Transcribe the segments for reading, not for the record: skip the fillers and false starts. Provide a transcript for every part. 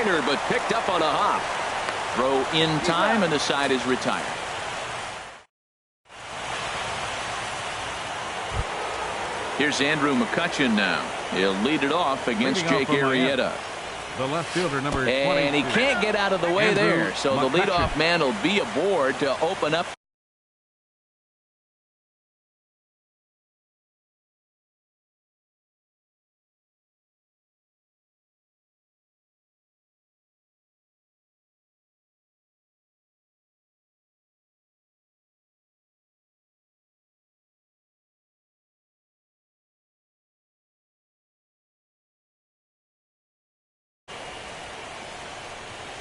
pointer, but picked up on a hop. Throw in time, and the side is retired. Here's Andrew McCutcheon now. He'll lead it off against Jake Arrieta. The left fielder, number 20. And he can't get out of the way there. So the leadoff man will be aboard to open up.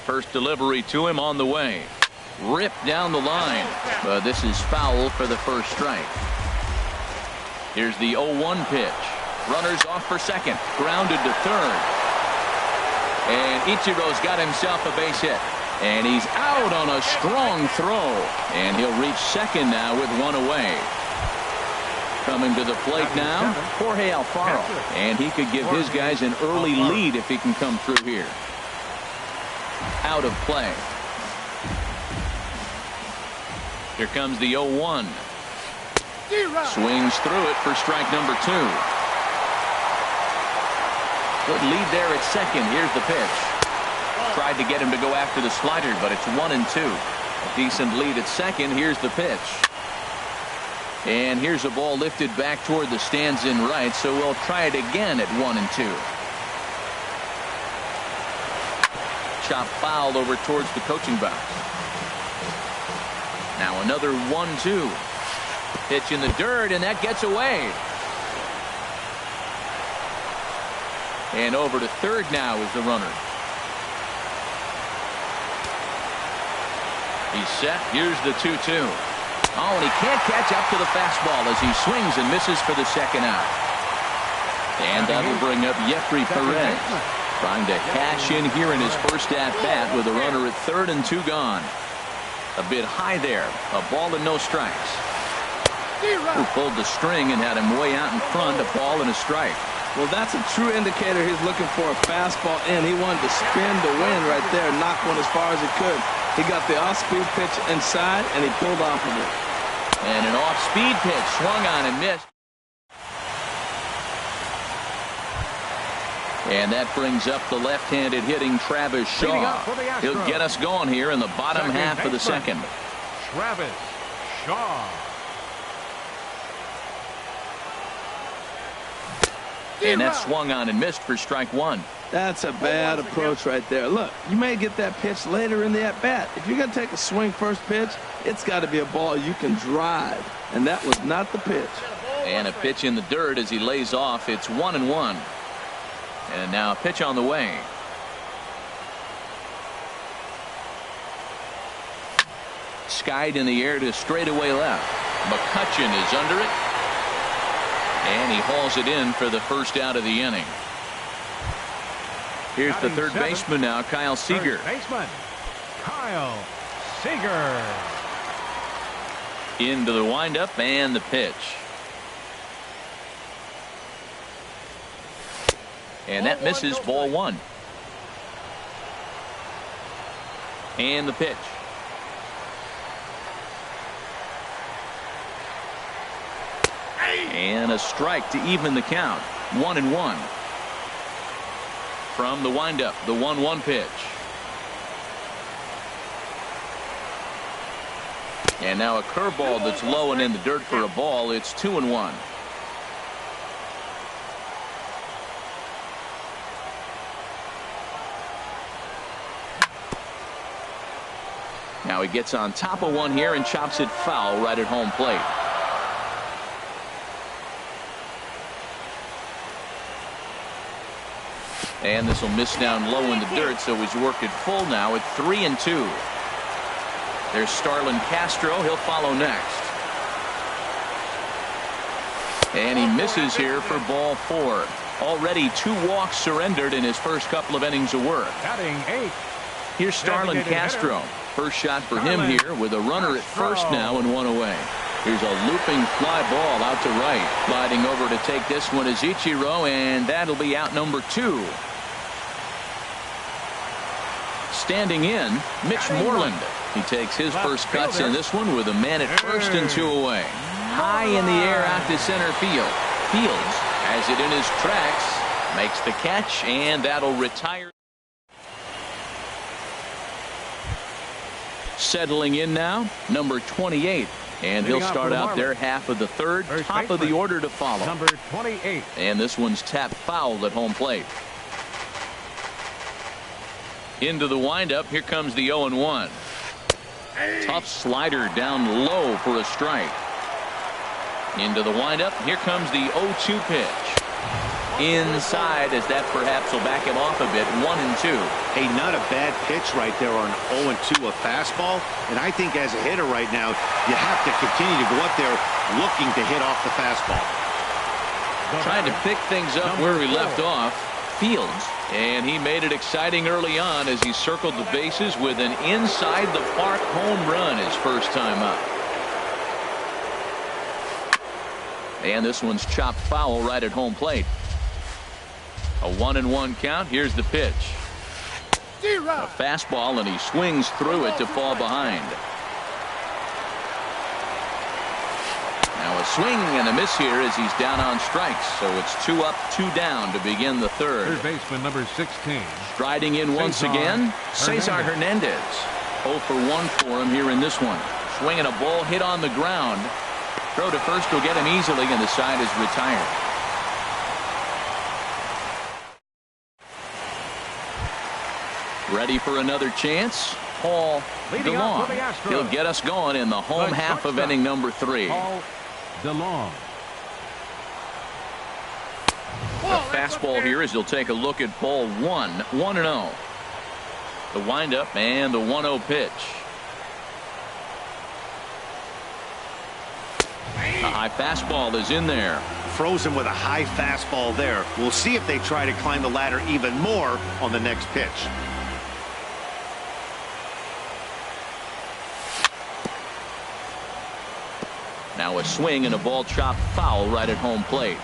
First delivery to him on the way. Ripped down the line. But this is foul for the first strike. Here's the 0-1 pitch. Runners off for second. Grounded to third. And Ichiro's got himself a base hit. And he's out on a strong throw. And he'll reach second now with one away. Coming to the plate now, Jorge Alfaro. And he could give his guys an early lead if he can come through here. Out of play. Here comes the 0-1. Swings through it for strike number 2. Good lead there at second. Here's the pitch. Tried to get him to go after the slider, but it's 1-2. A decent lead at second. Here's the pitch. And here's a ball lifted back toward the stands in right, so we'll try it again at 1-2. Chop foul over towards the coaching box. Now another 1-2. Pitch in the dirt, and that gets away. And over to third now is the runner. He's set. Here's the 2-2. Oh, and he can't catch up to the fastball as he swings and misses for the second out. And that'll bring up Jeffrey Perez. Trying to cash in here in his first at-bat with a runner at third and 2 gone. A bit high there. A ball and no strikes. Who pulled the string and had him way out in front. A ball and a strike. Well, that's a true indicator he's looking for a fastball in. He wanted to spin the wind right there, knock one as far as he could. He got the off-speed pitch inside, and he pulled off of it. And an off-speed pitch swung on and missed. And that brings up the left-handed hitting Travis Shaw. He'll get us going here in the bottom half of the second. Travis Shaw. And that swung on and missed for strike 1. That's a bad approach right there. Look, you may get that pitch later in the at-bat. If you're going to take a swing first pitch, it's got to be a ball you can drive. And that was not the pitch. And a pitch in the dirt as he lays off. It's 1-1. And now a pitch on the way. Skied in the air to straightaway left. McCutcheon is under it. And he hauls it in for the first out of the inning. Here's the third baseman now, Kyle Seager. Baseman Kyle Seager. Into the windup and the pitch. And that misses, ball 1. And the pitch. And a strike to even the count. 1-1. From the windup, the 1-1 pitch. And now a curveball that's low and in the dirt for a ball. It's 2-1. Now he gets on top of one here and chops it foul right at home plate. And this will miss down low in the dirt, so he's worked it full now at 3-2. There's Starlin Castro. He'll follow next. And he misses here for ball 4. Already 2 walks surrendered in his first couple of innings of work. Batting 8. Here's Starlin Castro. First shot for him here with a runner at first now and 1 away. Here's a looping fly ball out to right. Sliding over to take this one is Ichiro, and that'll be out number 2. standing in, Mitch Moreland. He takes his first cuts in this one with a man at first and 2 away. High in the air out to center field. Fields has it in his tracks, makes the catch, and that'll retire. Settling in now, number 28. And he'll start out their half of the third, top of the order to follow. Number 28. And this one's tapped foul at home plate. Into the windup, here comes the 0-1. Tough slider down low for a strike. Into the windup, here comes the 0-2 pitch. Inside, as that perhaps will back him off a bit. 1-2. Hey, not a bad pitch right there on 0-2, a fastball. And I think as a hitter right now, you have to continue to go up there looking to hit off the fastball. Trying to pick things up where we left off. Fields, and he made it exciting early on as he circled the bases with an inside the park home run his first time up. And this one's chopped foul right at home plate. A 1-1 count. Here's the pitch. A fastball, and he swings through it to fall behind. Now a swing and a miss here as he's down on strikes. So it's 2 up, 2 down to begin the third. Third baseman number 16. Striding in once again, Cesar Hernandez. 0 for 1 for him here in this one. Swinging a ball hit on the ground. Throw to first will get him easily, and the side is retired. Ready for another chance. Paul DeLong. He'll get us going in the home half of inning number 3. Paul DeLong. The fastball here as he'll take a look at ball 1. 1-0. The windup and the 1-0 pitch. A high fastball is in there. Frozen with a high fastball there. We'll see if they try to climb the ladder even more on the next pitch. Now a swing and a ball chopped foul right at home plate.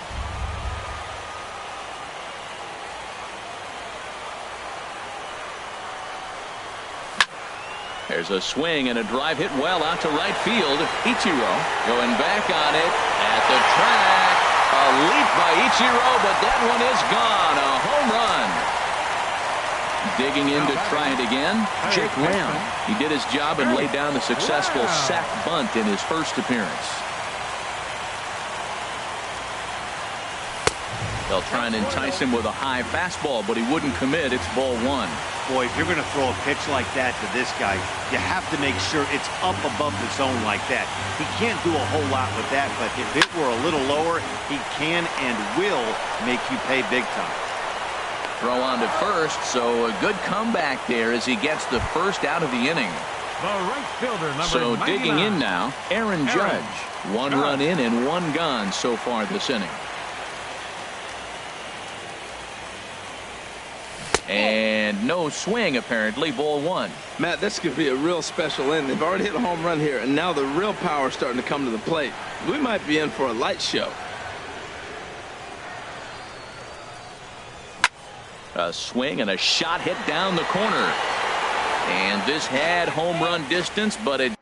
There's a swing and a drive hit well out to right field. Ichiro going back on it at the track. A leap by Ichiro, but that one is gone. A home run. Digging in to try it again, Jake Lamb. He did his job and laid down the successful sac bunt in his first appearance. They'll try and entice him with a high fastball, but he wouldn't commit. It's ball 1. Boy, if you're going to throw a pitch like that to this guy, you have to make sure it's up above the zone like that. He can't do a whole lot with that, but if it were a little lower, he can and will make you pay big time. Throw on to first, so a good comeback there as he gets the first out of the inning. The right fielder, number So 99. digging in now, Aaron Judge. 1 run in and 1 gone so far this inning. And no swing, apparently. Ball 1. Matt, this could be a real special inning. They've already hit a home run here, and now the real power is starting to come to the plate. We might be in for a light show. A swing and a shot hit down the corner. And this had home run distance, but it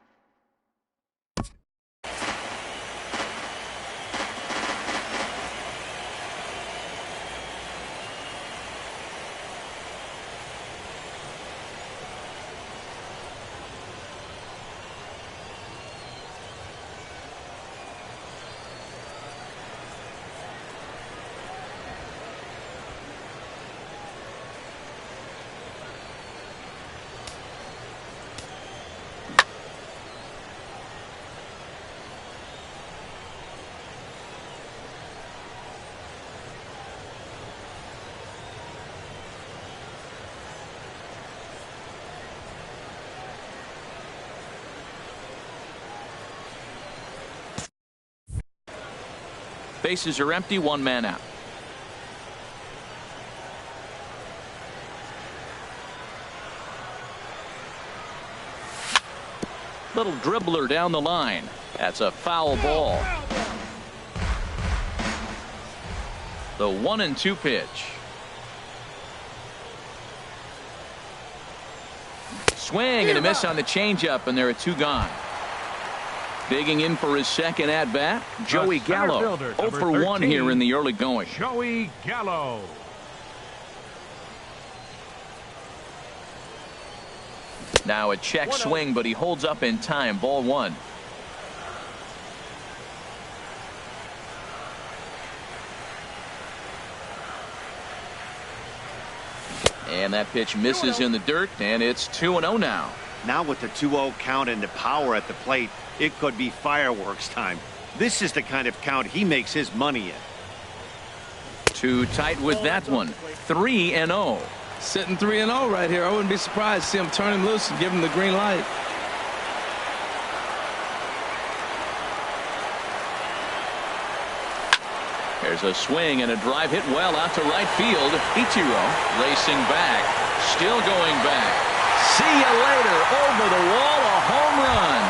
bases are empty, 1 man out. Little dribbler down the line. That's a foul ball. The 1-2 pitch. Swing and a miss on the changeup, and there are 2 gone. Digging in for his second at-bat, Joey Gallo. 0 for 1 here in the early going. Joey Gallo. Now a check swing, but he holds up in time. Ball 1. And that pitch misses in the dirt, and it's 2-0 now. Now with the 2-0 count and the power at the plate, it could be fireworks time. This is the kind of count he makes his money in. Too tight with that one. 3-0. Sitting 3-0 right here. I wouldn't be surprised to see him turn him loose and give him the green light. There's a swing and a drive hit well out to right field. Ichiro racing back. Still going back. See you later. Over the wall, a home run.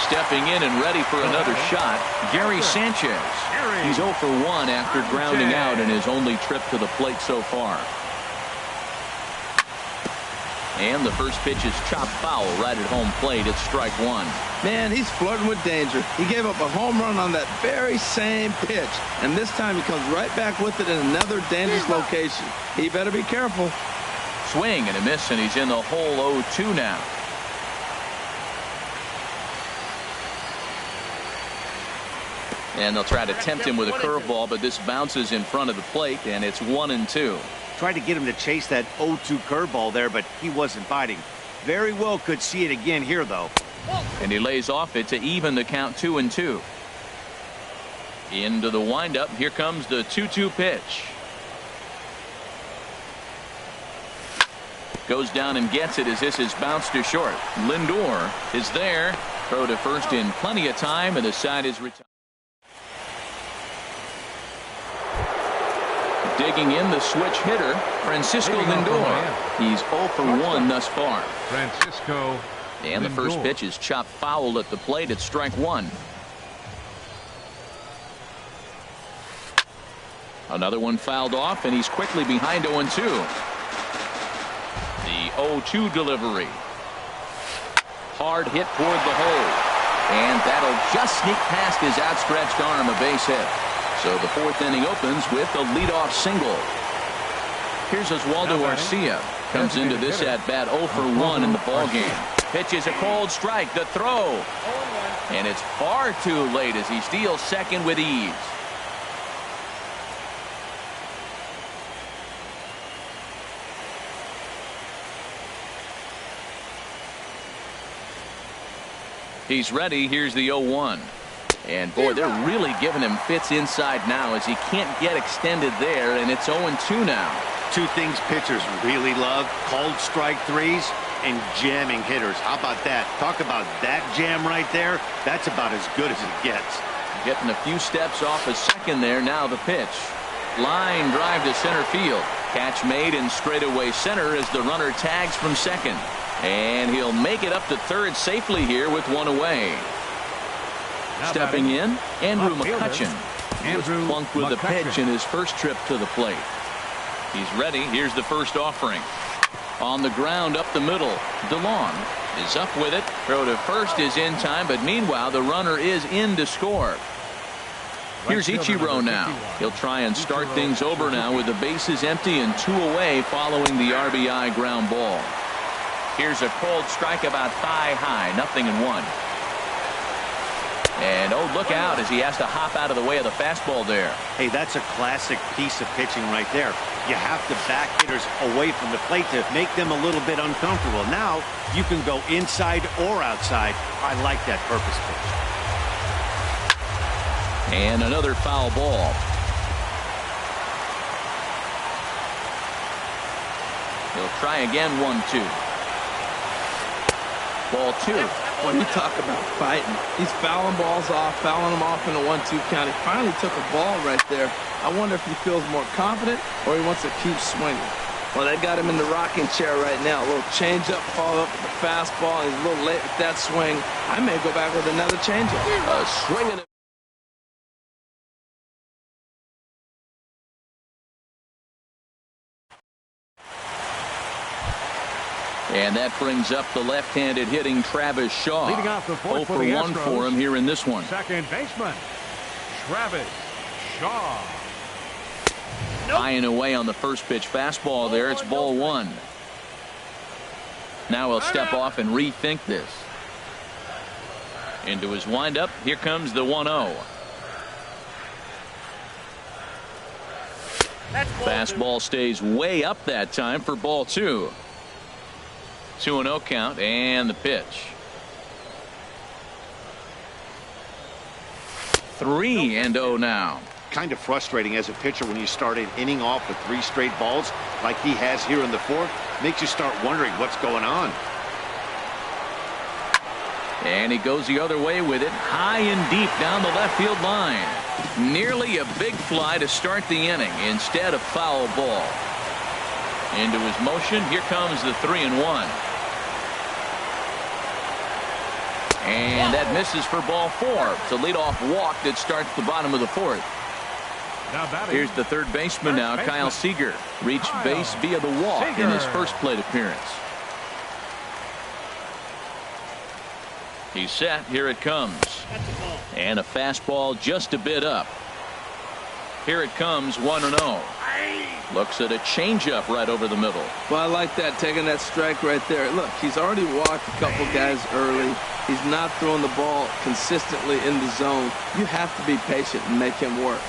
Stepping in and ready for another shot, Gary Sanchez. He's 0 for 1 after grounding out in his only trip to the plate so far. And the first pitch is chopped foul right at home plate. It's strike 1. Man, he's flirting with danger. He gave up a home run on that very same pitch, and this time he comes right back with it in another dangerous location. He better be careful. Swing and a miss, and he's in the hole 0-2 now. And they'll try to tempt him with a curveball, but this bounces in front of the plate, and it's 1-2. Tried to get him to chase that 0-2 curveball there, but he wasn't biting. Very well could see it again here, though. And he lays off it to even the count 2-2. Into the windup. Here comes the 2-2 pitch. Goes down and gets it as this is bounced to short. Lindor is there. Throw to first in plenty of time, and the side is retired. Digging in the switch hitter, Francisco Lindor. He's 0 for 1 thus far. Francisco And the first Lindor. pitch is chopped foul at the plate. It's strike 1. Another one fouled off, and he's quickly behind 0-2. The 0-2 delivery. Hard hit toward the hole. And that'll just sneak past his outstretched arm, a base hit. So the 4th inning opens with a leadoff single. Here's Oswaldo Arcia. Comes into this at-bat 0 for 1 in the ballgame. Pitches a cold strike. The throw. And it's far too late as he steals second with ease. He's ready. Here's the 0-1. And boy, they're really giving him fits inside now as he can't get extended there, and it's 0-2 now. 2 things pitchers really love: cold strike threes and jamming hitters. How about that? Talk about that jam right there. That's about as good as it gets. Getting a few steps off a second there. Now the pitch. Line drive to center field. Catch made in straightaway center as the runner tags from second. And he'll make it up to third safely here with 1 away. Stepping in, Andrew McCutchen. He was plunked with a pitch in his first trip to the plate. He's ready. Here's the first offering. On the ground up the middle. DeLong is up with it. Throw to first is in time, but meanwhile the runner is in to score. Here's Ichiro now. He'll try and start things over now with the bases empty and 2 away following the RBI ground ball. Here's a cold strike about thigh high. 0-1. And oh, look out as he has to hop out of the way of the fastball there. Hey, that's a classic piece of pitching right there. You have to back hitters away from the plate to make them a little bit uncomfortable. Now you can go inside or outside. I like that purpose pitch. And another foul ball. He'll try again. 1-2. Ball 2. When you talk about fighting, he's fouling balls off, fouling them off in a 1-2 count. He finally took a ball right there. I wonder if he feels more confident or he wants to keep swinging. Well, they got him in the rocking chair right now. A little changeup, follow up with the fastball. He's a little late with that swing. I may go back with another changeup. A swing and a And that brings up the left-handed hitting Travis Shaw. Leading off the 0 fourth for 1 for him here in this one. Second baseman, Travis Shaw. High and away on the first pitch fastball there. It's ball 1. Now he'll step off and rethink this. Into his windup. Here comes the 1-0. Fastball stays way up that time for ball 2. 2-0 count and the pitch. 3-0 now. Kind of frustrating as a pitcher when you start an inning off with 3 straight balls like he has here in the 4th. Makes you start wondering what's going on. And he goes the other way with it, high and deep down the left field line. Nearly a big fly to start the inning instead of foul ball. Into his motion. Here comes the 3-1. And that misses for ball 4. It's a leadoff walk that starts the bottom of the 4th. Here's the third baseman now, Kyle Seager. Reached base via the walk in his first plate appearance. He's set. Here it comes. And a fastball just a bit up. Here it comes, 1-0. Looks at a changeup right over the middle. Well, I like that, taking that strike right there. Look, he's already walked a couple guys early. He's not throwing the ball consistently in the zone. You have to be patient and make him work.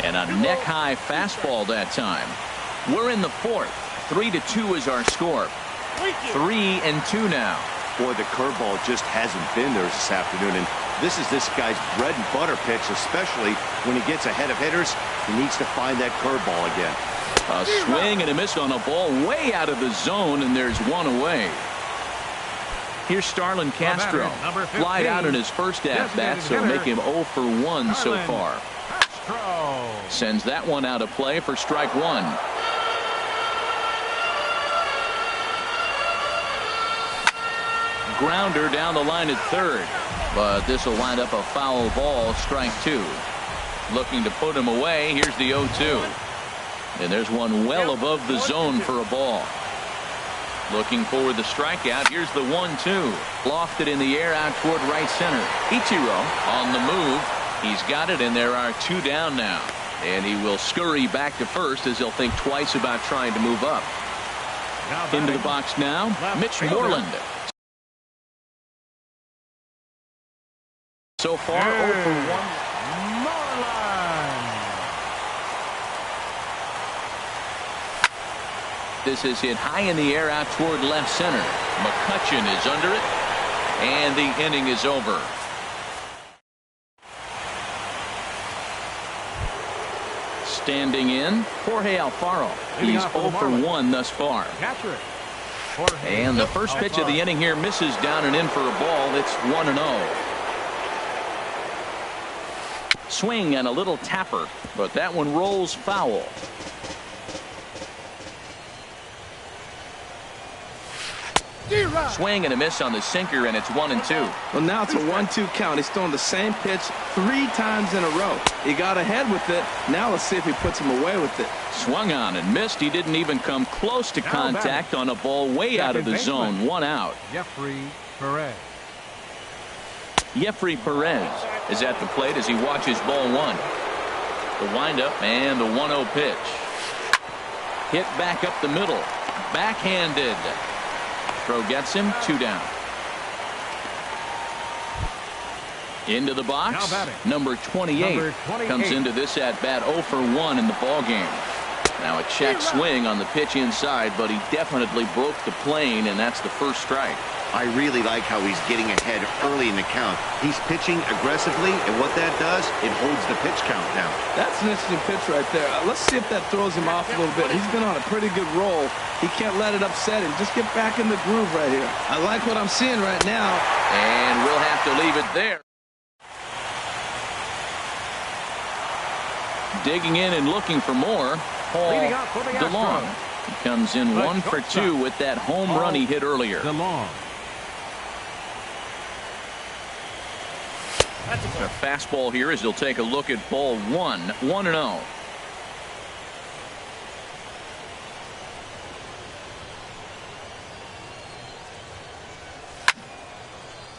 And a neck-high fastball that time. We're in the 4th. 3-2 is our score. 3-2 now. Boy, the curveball just hasn't been there this afternoon, and this is this guy's bread and butter pitch, especially when he gets ahead of hitters. He needs to find that curveball again. A swing and a miss on a ball way out of the zone, and there's one away. Here's Starlin Castro. Flied out in his first at-bat, so make him 0 for 1 so far. Sends that one out of play for strike 1. Grounder down the line at third, but this will wind up a foul ball, strike 2. Looking to put him away. Here's the 0-2, and there's one well above the zone for a ball. Looking for the strikeout. Here's the 1-2, lofted in the air out toward right center. Ichiro on the move. He's got it, and there are 2 down now, and he will scurry back to first as he'll think twice about trying to move up. Into the box now, Mitch Moreland. So far, 0 for 1. This is hit high in the air out toward left center. McCutchen is under it, and the inning is over. Standing in, Jorge Alfaro. He's 0 for 1 thus far. And the first pitch of the inning here misses down and in for a ball. It's 1-0. Swing and a little tapper, but that one rolls foul. Swing and a miss on the sinker, and it's 1-2. Well, now it's a 1-2 count. He's throwing the same pitch 3 times in a row. He got ahead with it. Now let's see if he puts him away with it. Swung on and missed. He didn't even come close to contact on a ball way out of the zone. 1 out. Jeffrey Perez is at the plate as he watches ball 1. The windup and the 1-0 pitch. Hit back up the middle. Backhanded. Throw gets him. 2 down. Into the box. Number 28 comes into this at bat 0 for 1 in the ball game. Now a check swing on the pitch inside, but he definitely broke the plane, and that's the first strike. I really like how he's getting ahead early in the count. He's pitching aggressively, and what that does, it holds the pitch count down. That's an interesting pitch right there. Let's see if that throws him off a little bit. He's been on a pretty good roll. He can't let it upset him. Just get back in the groove right here. I like what I'm seeing right now. And we'll have to leave it there. Digging in and looking for more, Paul DeLong. He comes in 1 for 2 with that home run he hit earlier. A fastball here as he'll take a look at ball 1. 1-0.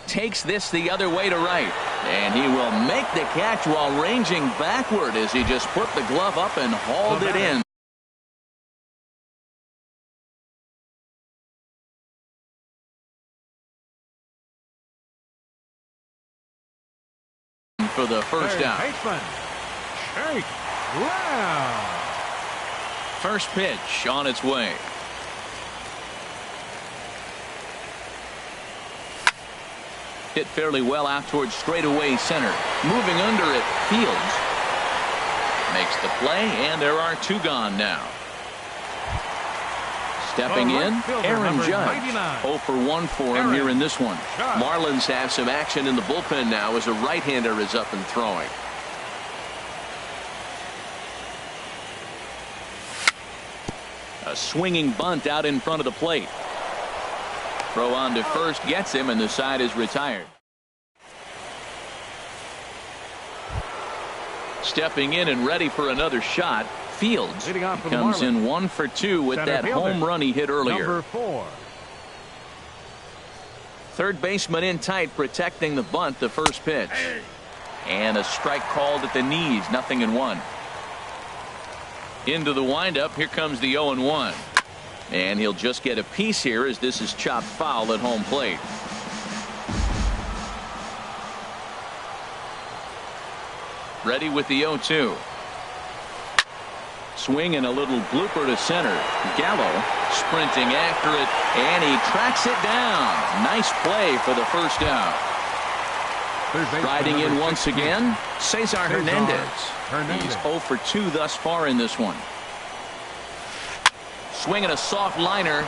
takes this the other way to right. And he will make the catch while ranging backward as he just put the glove up and hauled it in. For the first down. First pitch on its way. Hit fairly well out towards straightaway center. Moving under it, Fields makes the play, and there are 2 gone now. Stepping in, Aaron Judge. 0 for 1 for him here in this one. Marlins have some action in the bullpen now as a right-hander is up and throwing. A swinging bunt out in front of the plate. Throw on to first gets him, and the side is retired. Stepping in and ready for another shot, Fields comes in 1 for 2 with that home run he hit earlier. Number 4. Third baseman in tight, protecting the bunt, the first pitch. And a strike called at the knees, 0-1. Into the windup, here comes the 0-1. And he'll just get a piece here as this is chopped foul at home plate. Ready with the 0-2. Swing and a little blooper to center. Gallo sprinting after it, and he tracks it down. Nice play for the first out. Riding in once again, Cesar Hernandez. He's 0 for 2 thus far in this one. Swinging a soft liner,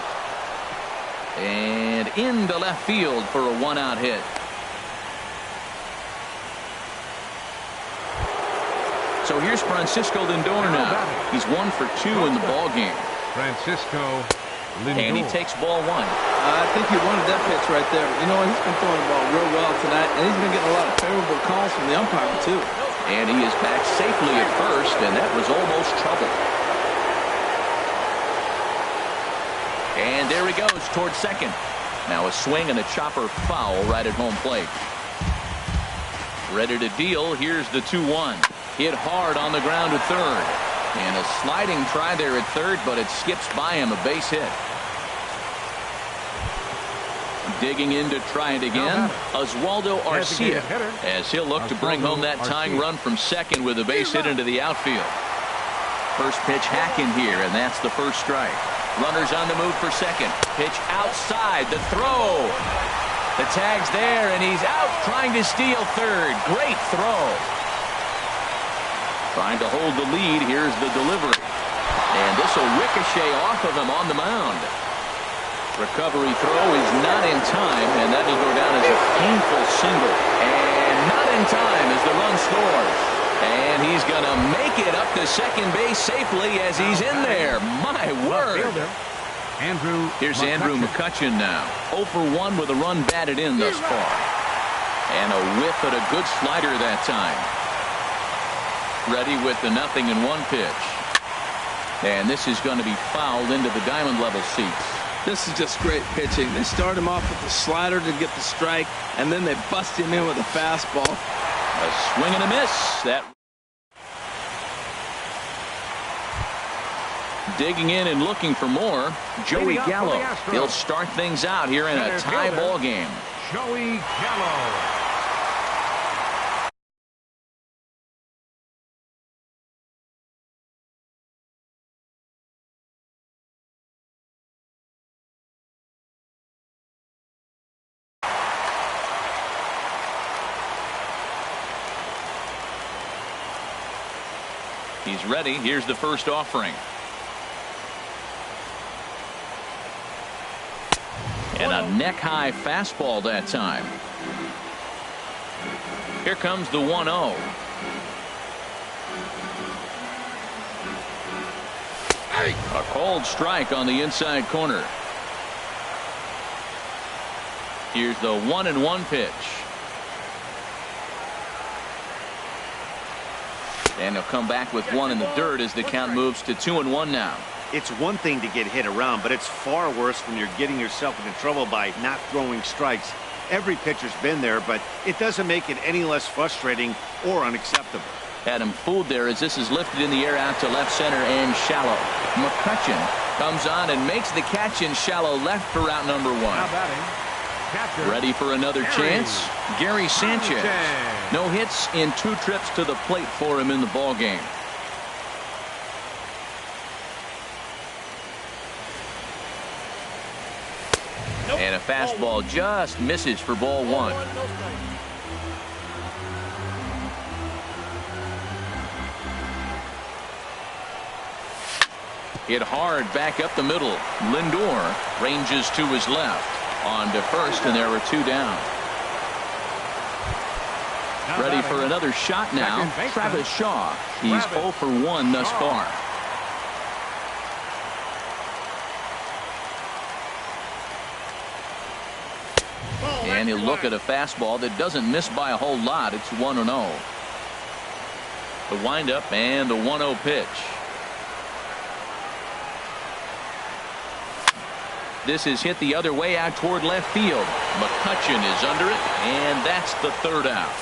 and into left field for a 1-out hit. So here's Francisco Lindor now. He's 1 for 2 in the ball game. Francisco Lindor. And he takes ball 1. I think he wanted that pitch right there. You know, he's been throwing the ball real well tonight, and he's been getting a lot of favorable calls from the umpire, too. And he is back safely at first, and that was almost trouble. And there he goes towards second. Now a swing and a chopper foul right at home plate. Ready to deal. Here's the 2-1. Hit hard on the ground at third. And a sliding try there at third, but it skips by him, a base hit. Digging in to try it again, Oswaldo Arcia, as he'll look to bring home that tying run from second with a base hit into the outfield. First pitch hacking here, and that's the first strike. Runners on the move for second. Pitch outside, the throw. The tag's there, and he's out trying to steal third. Great throw. Trying to hold the lead. Here's the delivery. And this will ricochet off of him on the mound. Recovery throw is not in time, and that will go down as a painful single. And not in time as the run scores. And he's going to make it up to second base safely as he's in there. My word. Here's Andrew McCutchen now. 0 for 1 with a run batted in thus far. And a whiff at a good slider that time. Ready with the 0-1 pitch. And this is going to be fouled into the diamond level seats. This is just great pitching. They start him off with the slider to get the strike, and then they bust him in with a fastball. A swing and a miss. That digging in and looking for more, Joey Gallo. He'll start things out here in a tie ball game. Joey Gallo. He's ready. Here's the first offering. And a neck-high fastball that time. Here comes the 1-0. A cold strike on the inside corner. Here's the 1-1 pitch. And he'll come back with one in the dirt as the count moves to 2-1 now. It's one thing to get hit around, but it's far worse when you're getting yourself into trouble by not throwing strikes. Every pitcher's been there, but it doesn't make it any less frustrating or unacceptable. Had him fooled there as this is lifted in the air out to left center and shallow. McCutcheon comes on and makes the catch in shallow left for route number 1. Now batting, catcher, Ready for another chance? Gary Sanchez. No hits in 2 trips to the plate for him in the ball game. And a fastball just misses for ball 1. Hit hard back up the middle. Lindor ranges to his left. On to first, and there were 2 down. Ready for another shot now. Travis Shaw. He's 0 for 1 thus far. And he'll look at a fastball that doesn't miss by a whole lot. It's 1-0. The windup and the 1-0 pitch. This is hit the other way out toward left field. McCutcheon is under it, and that's the 3rd out.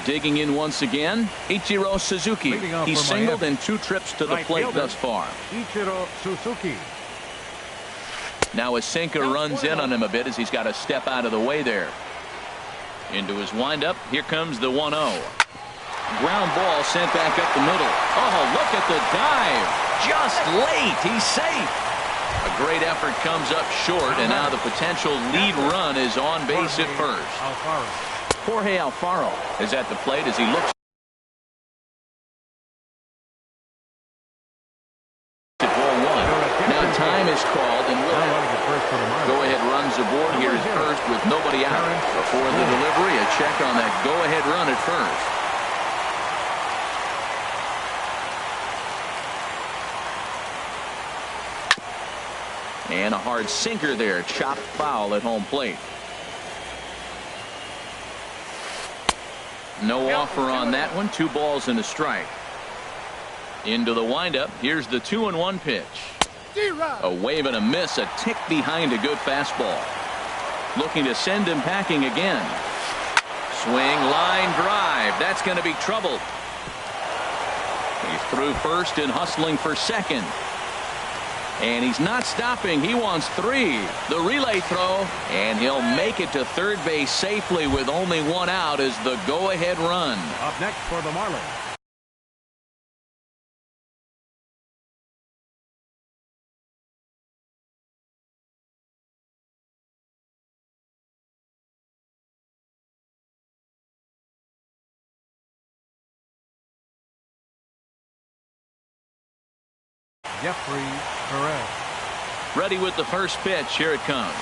Digging in once again, Ichiro Suzuki. He's singled in 2 trips to the plate thus far. Ichiro Suzuki. Now a sinker runs in on him a bit as he's got to step out of the way there. Into his windup. Here comes the 1-0. Ground ball sent back up the middle. Oh, look at the dive. Just late. He's safe. A great effort comes up short, and now the potential lead run is on base at first. Jorge Alfaro is at the plate as he looks at ball 1. Now time is called, and go-ahead runs aboard here at first with nobody out. Before the delivery, a check on that go-ahead run at first. And a hard sinker there, chopped foul at home plate. No offer on that one. 2 balls and a strike. Into the windup. Here's the 2-1 pitch. A wave and a miss, a tick behind a good fastball. Looking to send him packing again. Swing, line drive. That's going to be trouble. He's through first and hustling for second. And he's not stopping. He wants 3. The relay throw, and he'll make it to third base safely with only 1 out as the go-ahead run. Up next for the Marlins. Jeffrey Perez. Ready with the first pitch. Here it comes.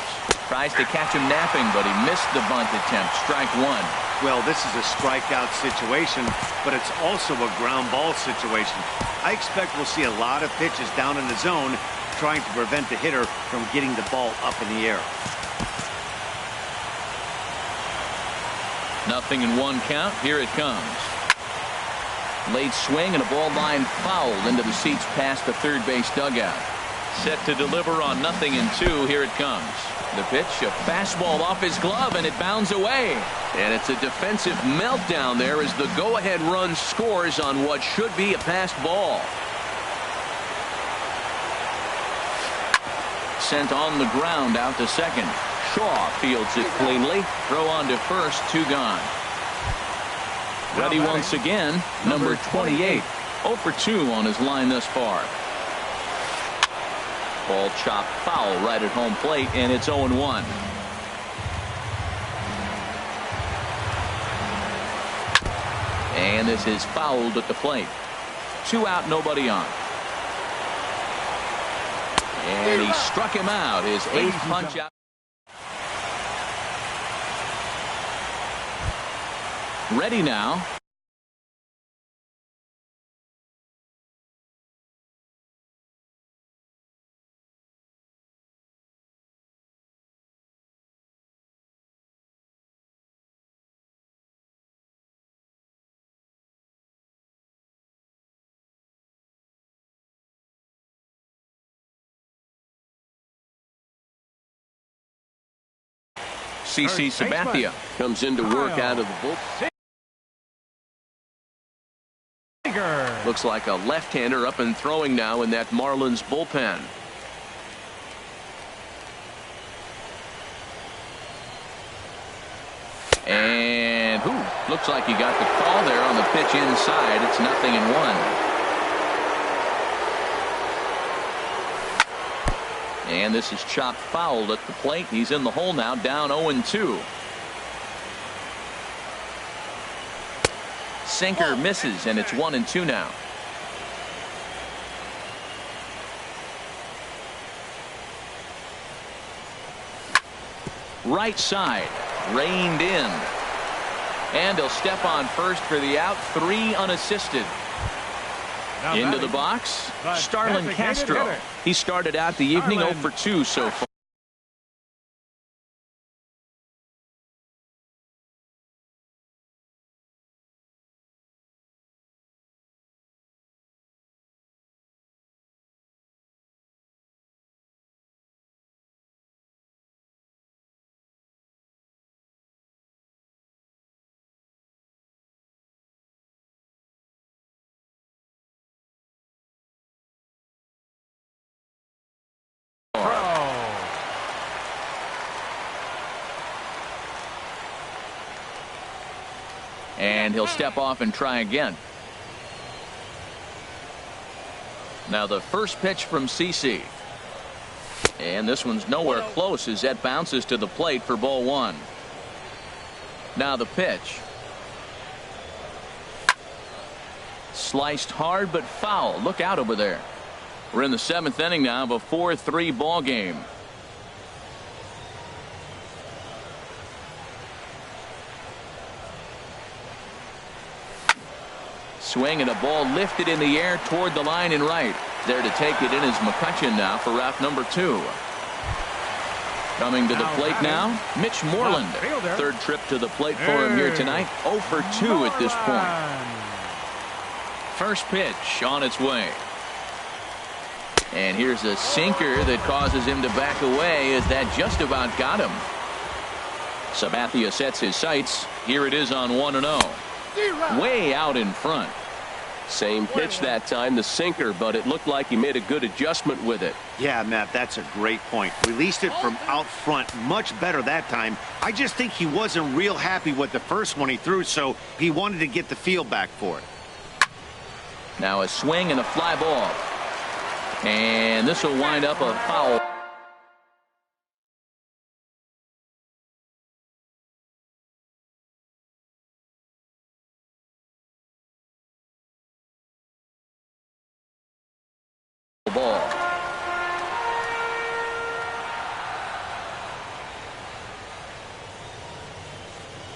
Tries to catch him napping, but he missed the bunt attempt. Strike 1. Well, this is a strikeout situation, but it's also a ground ball situation. I expect we'll see a lot of pitches down in the zone trying to prevent the hitter from getting the ball up in the air. Nothing in 1 count. Here it comes. Late swing and a ball line foul into the seats past the third base dugout. Set to deliver on 0-2. Here it comes. The pitch, a fastball off his glove, and it bounds away. And it's a defensive meltdown there as the go-ahead run scores on what should be a passed ball. Sent on the ground out to second. Shaw fields it cleanly. Throw on to first. 2 gone. Ready once again, number 28. 0 for 2 on his line thus far. Ball chopped foul right at home plate, and it's 0-1. And this is fouled at the plate. 2 out, nobody on. And he struck him out. His 8th punch out. Ready now. CC Sabathia. Comes into work out of the bullpen. Looks like a left-hander up and throwing now in that Marlins bullpen. And looks like he got the call there on the pitch inside. It's 0-1. And this is chopped foul at the plate. He's in the hole now, down 0-2. Sinker misses, and it's 1-2 now. Right side, reined in. And he'll step on first for the out, 3 unassisted. Now Into the batting, box, the Starlin designated Castro. hitter. He started out the evening Starlin 0 for 2 so far. And he'll step off and try again. Now the first pitch from CC. And this one's nowhere close as that bounces to the plate for ball 1. Now the pitch. Sliced hard but foul. Look out over there. We're in the 7th inning now of a 4-3 ball game. Swing and a ball lifted in the air toward the line and right. There to take it in is McCutcheon now for route number 2. Coming to the plate now, Mitch Moreland. Third trip to the plate for him here tonight. 0 for 2 at this point. First pitch on its way. And here's a sinker that causes him to back away as that just about got him. Sabathia sets his sights. Here it is on 1-0. Way out in front. Same pitch that time, the sinker, but it looked like he made a good adjustment with it. Yeah, Matt, that's a great point. Released it from out front much better that time. I just think he wasn't real happy with the first one he threw, so he wanted to get the feel back for it. Now a swing and a fly ball. And this will wind up a foul. Ball.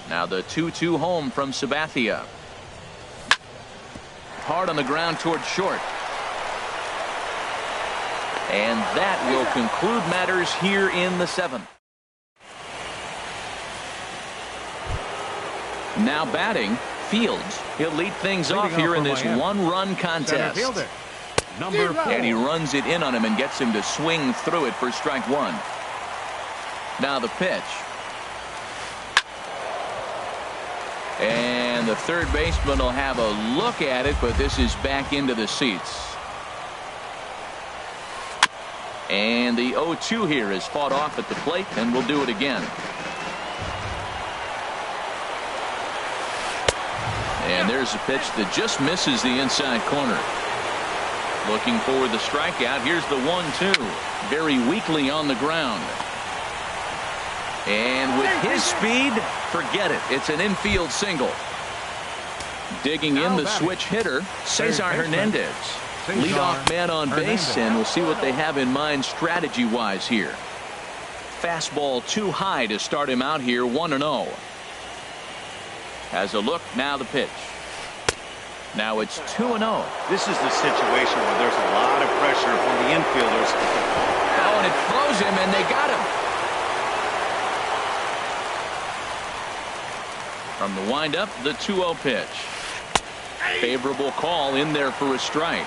Now the 2-2 home from Sabathia. Hard on the ground toward short. And that will conclude matters here in the 7th. Now batting, Fields. He'll lead things off here in this one-run contest. Number 4. And he runs it in on him and gets him to swing through it for strike 1. Now the pitch. And the third baseman will have a look at it, but this is back into the seats. And the 0-2 here is fought off at the plate, and we'll do it again. And there's a pitch that just misses the inside corner. Looking for the strikeout. Here's the 1-2. Very weakly on the ground. And with his speed, forget it. It's an infield single. Digging in the switch hitter, Cesar Hernandez. Leadoff man on base, and we'll see what they have in mind strategy-wise here. Fastball too high to start him out here, 1-0. As a look, now the pitch. Now it's 2-0. This is the situation where there's a lot of pressure from the infielders. Oh, and it throws him, and they got him. From the windup, the 2-0 pitch. Favorable call in there for a strike.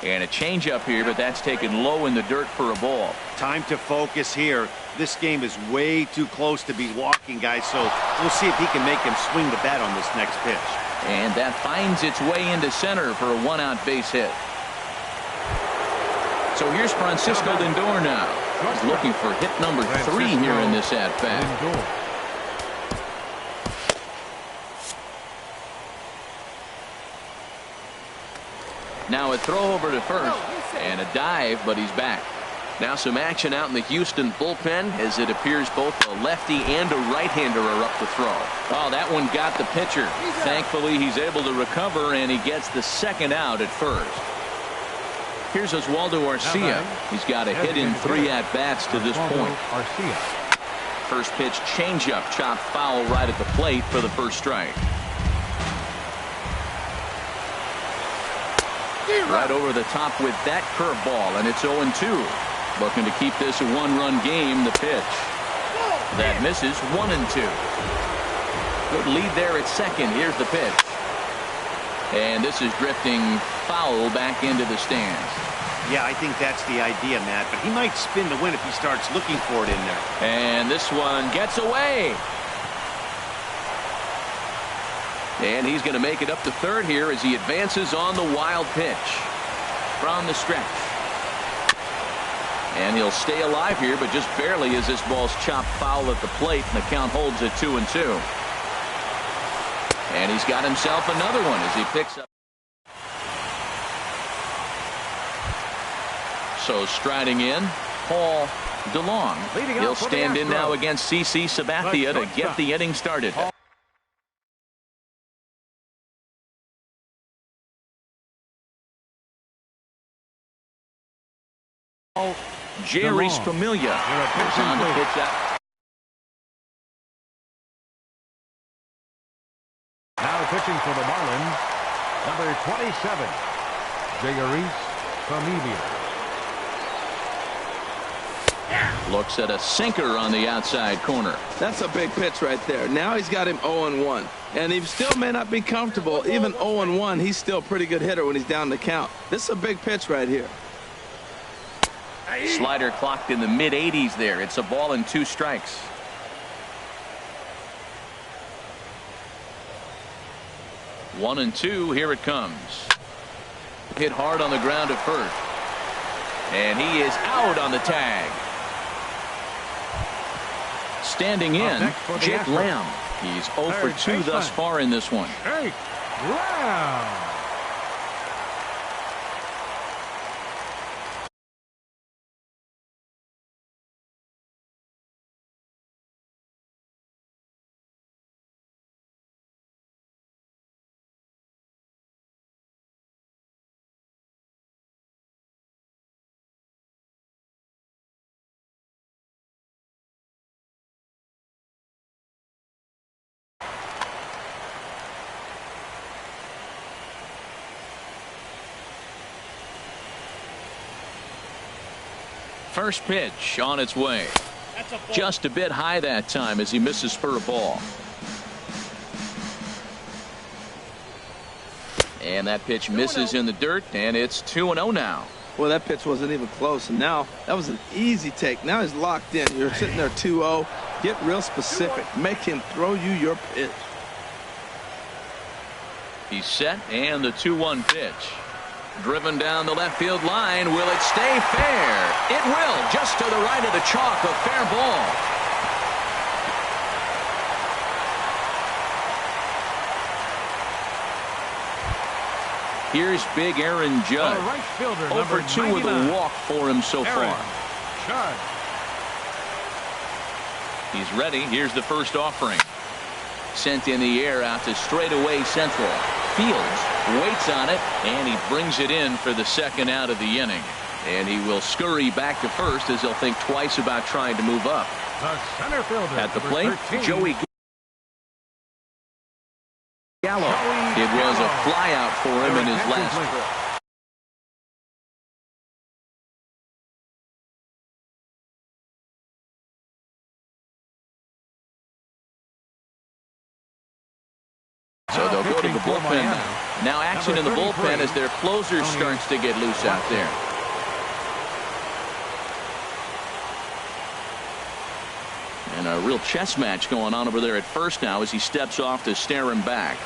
And a changeup here, but that's taken low in the dirt for a ball. Time to focus here. This game is way too close to be walking, guys, so we'll see if he can make him swing the bat on this next pitch. And that finds its way into center for a one-out base hit. So here's Francisco Lindor now. He's looking for hit number 3 here in this at-bat. Now a throw over to first and a dive, but he's back. Now some action out in the Houston bullpen as it appears both a lefty and a right-hander are up to throw. Oh, that one got the pitcher. Thankfully, he's able to recover, and he gets the second out at first. Here's Oswaldo Arcia. He's got a hit in 3 at-bats to this point. First pitch changeup, chopped foul right at the plate for the first strike. Right over the top with that curveball, and it's 0-2. Looking to keep this a one-run game. The pitch that misses, 1-2. Good lead there at second. Here's the pitch, and this is drifting foul back into the stands. Yeah, I think that's the idea, Matt, but he might spin the win if he starts looking for it in there. And this one gets away. And he's going to make it up to third here as he advances on the wild pitch from the stretch. And he'll stay alive here, but just barely as this ball's chopped foul at the plate, and the count holds at 2-2. And he's got himself another one as he picks up. So striding in, Paul DeLong. He'll stand in now against CC Sabathia to get the inning started. Jerry's Familia goes on to pitch out. Now pitching for the Marlins, number 27, Jerry's Familia. Looks at a sinker on the outside corner. That's a big pitch right there. Now he's got him 0-1. And he still may not be comfortable. Even 0-1, he's still a pretty good hitter when he's down the count. This is a big pitch right here. Slider clocked in the mid-80s there. It's a ball and 2 strikes. One and two. Here it comes. Hit hard on the ground at first. And he is out on the tag. Standing in, Jake Lamb. He's 0 for 2 thus far in this one. Jake Lamb. First pitch on its way. Just a bit high that time as he misses for a ball. And that pitch misses in the dirt, and it's 2-0 now. Well, that pitch wasn't even close, and now that was an easy take. Now he's locked in. You're sitting there 2-0. Get real specific. Make him throw you your pitch. He's set, and the 2-1 pitch. Driven down the left field line. Will it stay fair? It will. Just to the right of the chalk. A fair ball. Here's big Aaron Judge. Right fielder, 0 for 2 with a walk for him so far. Judge. He's ready. Here's the first offering. Sent in the air out to straightaway central. Fields waits on it, and he brings it in for the second out of the inning. And he will scurry back to first as he'll think twice about trying to move up. The center fielder. At the plate, 13. Joey Gallo. It was a flyout for him in his last trip. So they'll go to the bullpen now. Now action in the bullpen as their closer starts to get loose out there. And a real chess match going on over there at first now as he steps off to stare him back.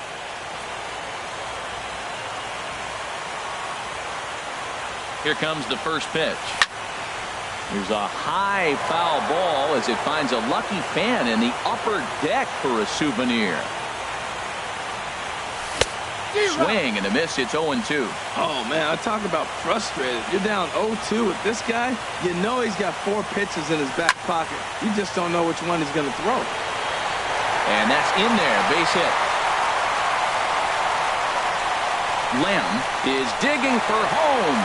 Here comes the first pitch. Here's a high foul ball as it finds a lucky fan in the upper deck for a souvenir. Swing and a miss. It's 0-2. Oh, man, I talk about frustrated. You're down 0-2 with this guy. You know he's got 4 pitches in his back pocket. You just don't know which one he's going to throw. And that's in there. Base hit. Lamb is digging for home.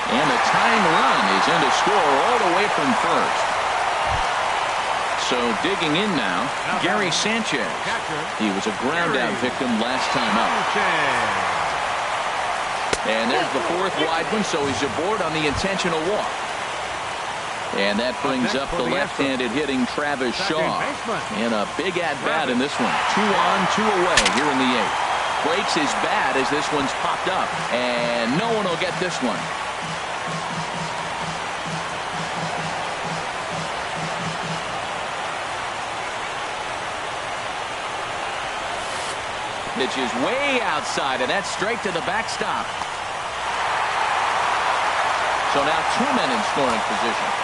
And the tying run is in to score all the way from first. So digging in now, Gary Sanchez. He was a ground-out victim last time up. And there's the 4th wide one, so he's aboard on the intentional walk. And that brings up the left-handed hitting Travis Shaw. And a big at-bat in this one. 2 on, 2 away here in the 8th. Breaks his bat as this one's popped up. And no one will get this one. Pitch is way outside, and that's straight to the backstop. So now 2 men in scoring position.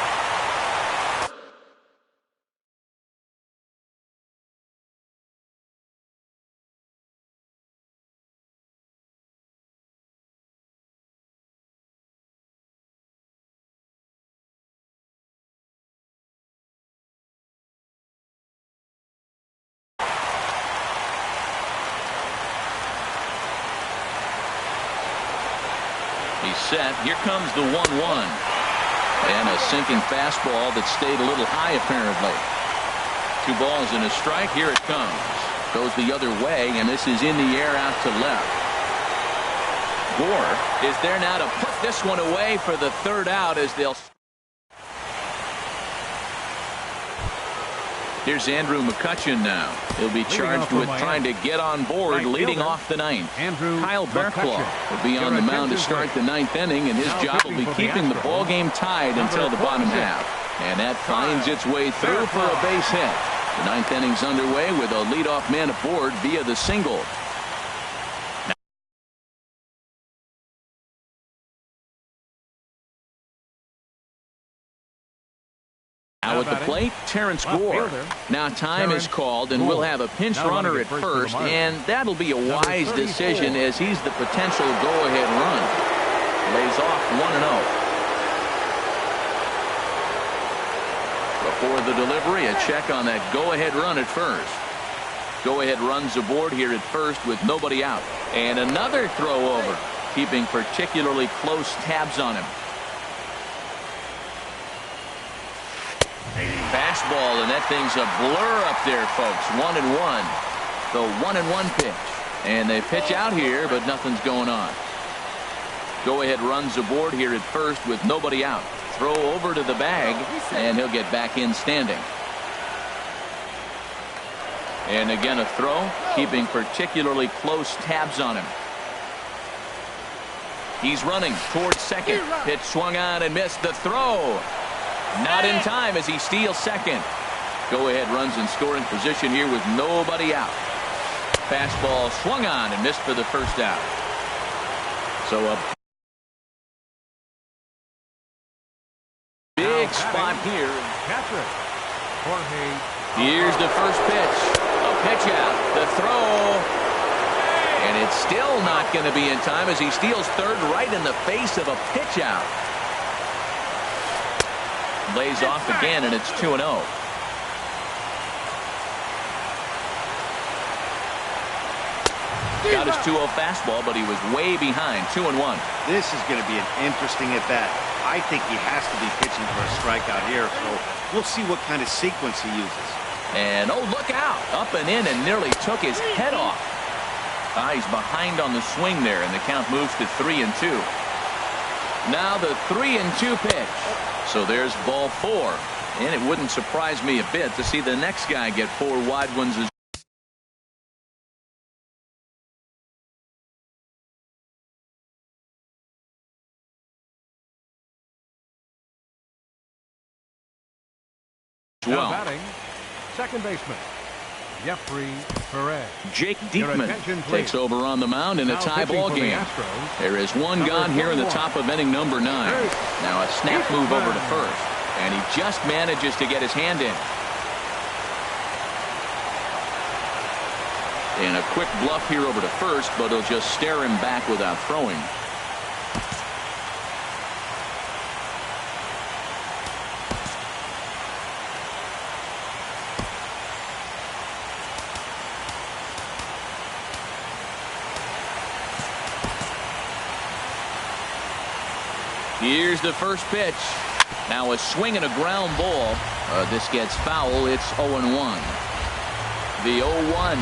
He's set. Here comes the 1-1. And a sinking fastball that stayed a little high apparently. 2 balls and a strike. Here it comes. Goes the other way, and this is in the air out to left. Gore is there now to put this one away for the 3rd out as they'll. Here's Andrew McCutchen now. He'll be charged with trying to get on board leading off the 9th. Kyle Barklaw will be on the mound to start the 9th inning, and his job will be keeping the ball game tied until the bottom half. And that finds its way through for a base hit. The 9th inning's underway with a leadoff man aboard via the single. Now at the plate, Terrence Gore. Now time is called, and we'll have a pinch runner at first, and that'll be a wise decision as he's the potential go-ahead run. Lays off 1-0. Before the delivery, a check on that go-ahead run at first. Go-ahead runs aboard here at first with nobody out. And another throw over, keeping particularly close tabs on him. Fastball, and that thing's a blur up there, folks. 1-1. The 1-1 pitch. And they pitch out here, but nothing's going on. Go-ahead runs aboard here at first with nobody out. Throw over to the bag, and he'll get back in standing. And again a throw, keeping particularly close tabs on him. He's running towards second. Pitch swung on and missed. The throw. Not in time as he steals second. Go-ahead runs in scoring position here with nobody out. Fastball swung on and missed for the 1st out. So a big spot here. Here's the first pitch. A pitch out. The throw. And it's still not going to be in time as he steals 3rd right in the face of a pitch out. Lays off again, and it's 2-0. Got his 2-0 fastball, but he was way behind. 2-1. This is going to be an interesting at-bat. I think he has to be pitching for a strikeout here, so we'll see what kind of sequence he uses. And, oh, look out. Up and in and nearly took his head off. He's behind on the swing there, and the count moves to 3-2. Now the 3-2 pitch. So there's ball 4. And it wouldn't surprise me a bit to see the next guy get 4 wide ones as well. Batting, second baseman, Jeffrey Perez. Jake Your Diekman attention, please. takes over on the mound in a Now tie pitching ball for the game. Astros, There is one number gone here in the 41. top of inning number 9. Now a snap move over to first, and he just manages to get his hand in. And a quick bluff here over to first, but he'll just stare him back without throwing. Here's the first pitch. Now a swing and a ground ball. This gets foul. It's 0-1. The 0-1.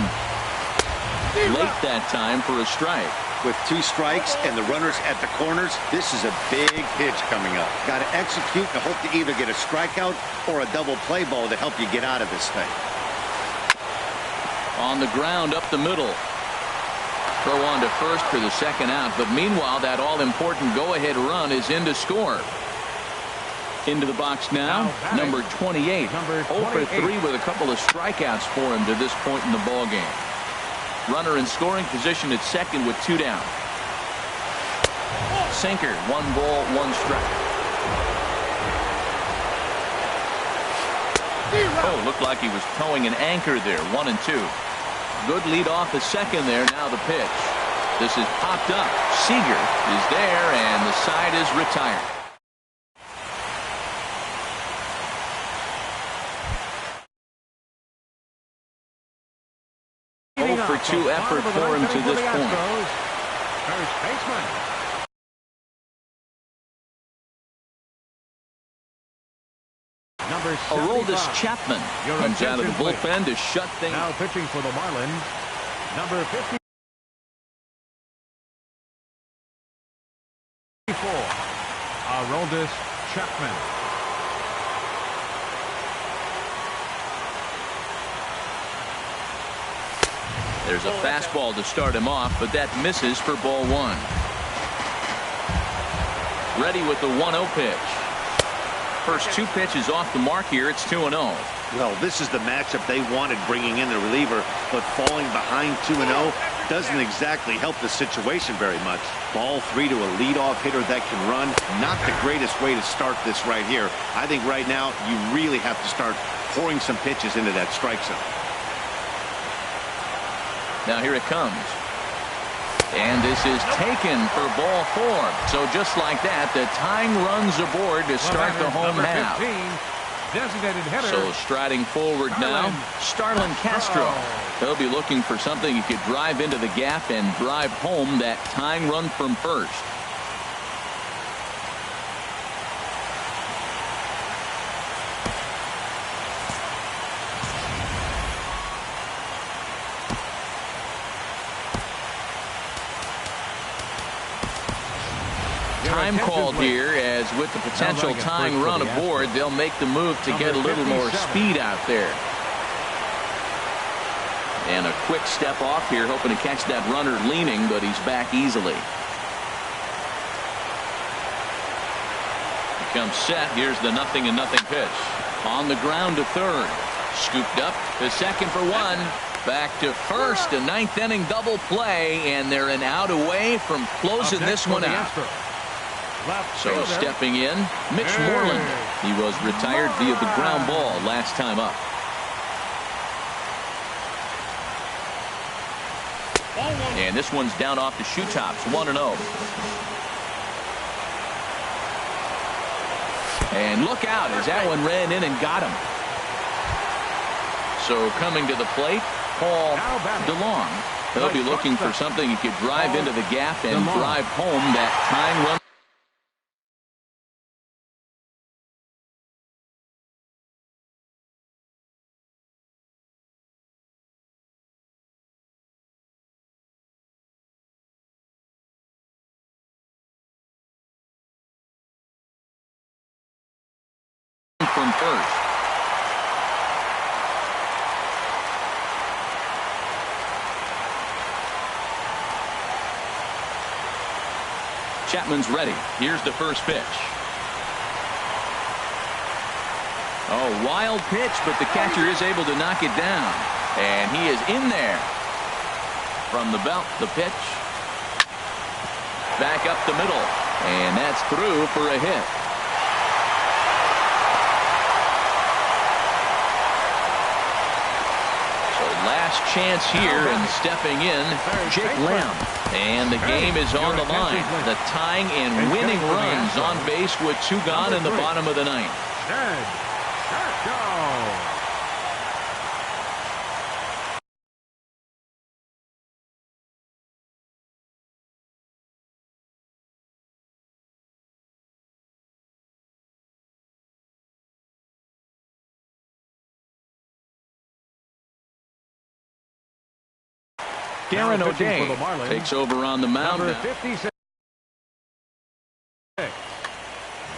Late that time for a strike. With 2 strikes and the runners at the corners, this is a big pitch coming up. Got to execute and hope to either get a strikeout or a double play ball to help you get out of this thing. On the ground up the middle. Throw on to first for the second out, but meanwhile that all-important go-ahead run is in to score. Into the box now number 28. 0 for 3 with a couple of strikeouts for him to this point in the ball game. Runner in scoring position at second with 2 down. Sinker, 1 ball, 1 strike. Oh, looked like he was towing an anchor there. 1-2. Good lead off the second there. Now the pitch. This is popped up. Seager is there, and the side is retired. For 2 effort for him to this point. First baseman. Number 75. Aroldis Chapman comes out of the bullpen to shut things. Now pitching for the Marlins, number 54. Aroldis Chapman. There's a fastball to start him off, but that misses for ball 1. Ready with the 1-0 pitch. First 2 pitches off the mark here. It's 2-0. Well, this is the matchup they wanted, bringing in the reliever, but falling behind 2-0 doesn't exactly help the situation very much. Ball 3 to a leadoff hitter that can run. Not the greatest way to start this right here. I think right now you really have to start pouring some pitches into that strike zone. Now here it comes. And this is taken for ball 4. So just like that, the tying runs aboard to start the home half. Designated hitter. So striding forward now, Starlin Castro. He'll be looking for something he could drive into the gap and drive home that tying run from first. Time called here, as with the potential tying run aboard, they'll make the move to get a little more speed out there. And a quick step off here, hoping to catch that runner leaning, but he's back easily. He comes set. Here's the 0-0 pitch. On the ground to third. Scooped up to second for 1. Back to first. A 9th inning double play, and they're an out away from closing this one out. So stepping in, Mitch Moreland. He was retired via the ground ball last time up. And this one's down off the shoe tops, 1-0. And look out as that one ran in and got him. So coming to the plate, Paul DeLong. He'll be looking for something he could drive into the gap and drive home that tying run. From first. Chapman's ready. Here's the first pitch. Oh, wild pitch, but the catcher is able to knock it down. And he is in there. From the belt, the pitch. Back up the middle. And that's through for a hit. So last chance here, and stepping in, Jake Lamb. And the game is on the line. The tying and winning runs on base with 2 gone in the bottom of the ninth. Darren O'Day takes over on the mound. Number 56.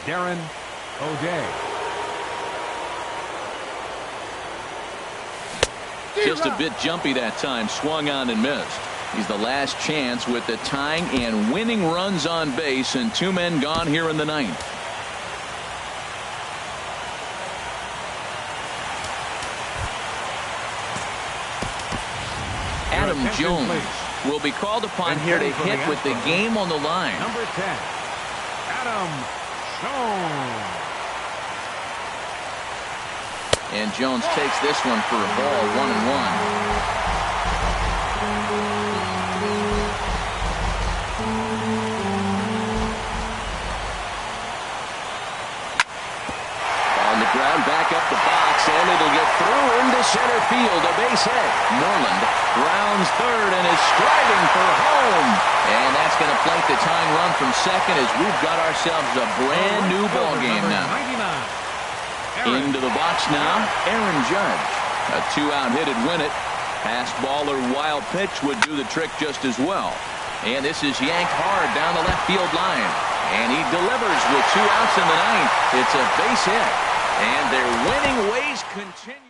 Darren O'Day. Just a bit jumpy that time. Swung on and missed. He's the last chance with the tying and winning runs on base and 2 men gone here in the ninth. Adam Jones will be called upon here to hit with the game on the line. Number 10, Adam Jones. And Jones takes this one for a ball, 1-1. On the ground, back up the box, and it'll get through into center field. A base hit. Moreland rounds third and is striving for home. And that's going to flank the tying run from second as we've got ourselves a brand new ball game now. Into the box now, Aaron Judge. A 2-out hit would win it. Pass ball or wild pitch would do the trick just as well. And this is yanked hard down the left field line. And he delivers with 2 outs in the ninth. It's a base hit. And their winning ways continue.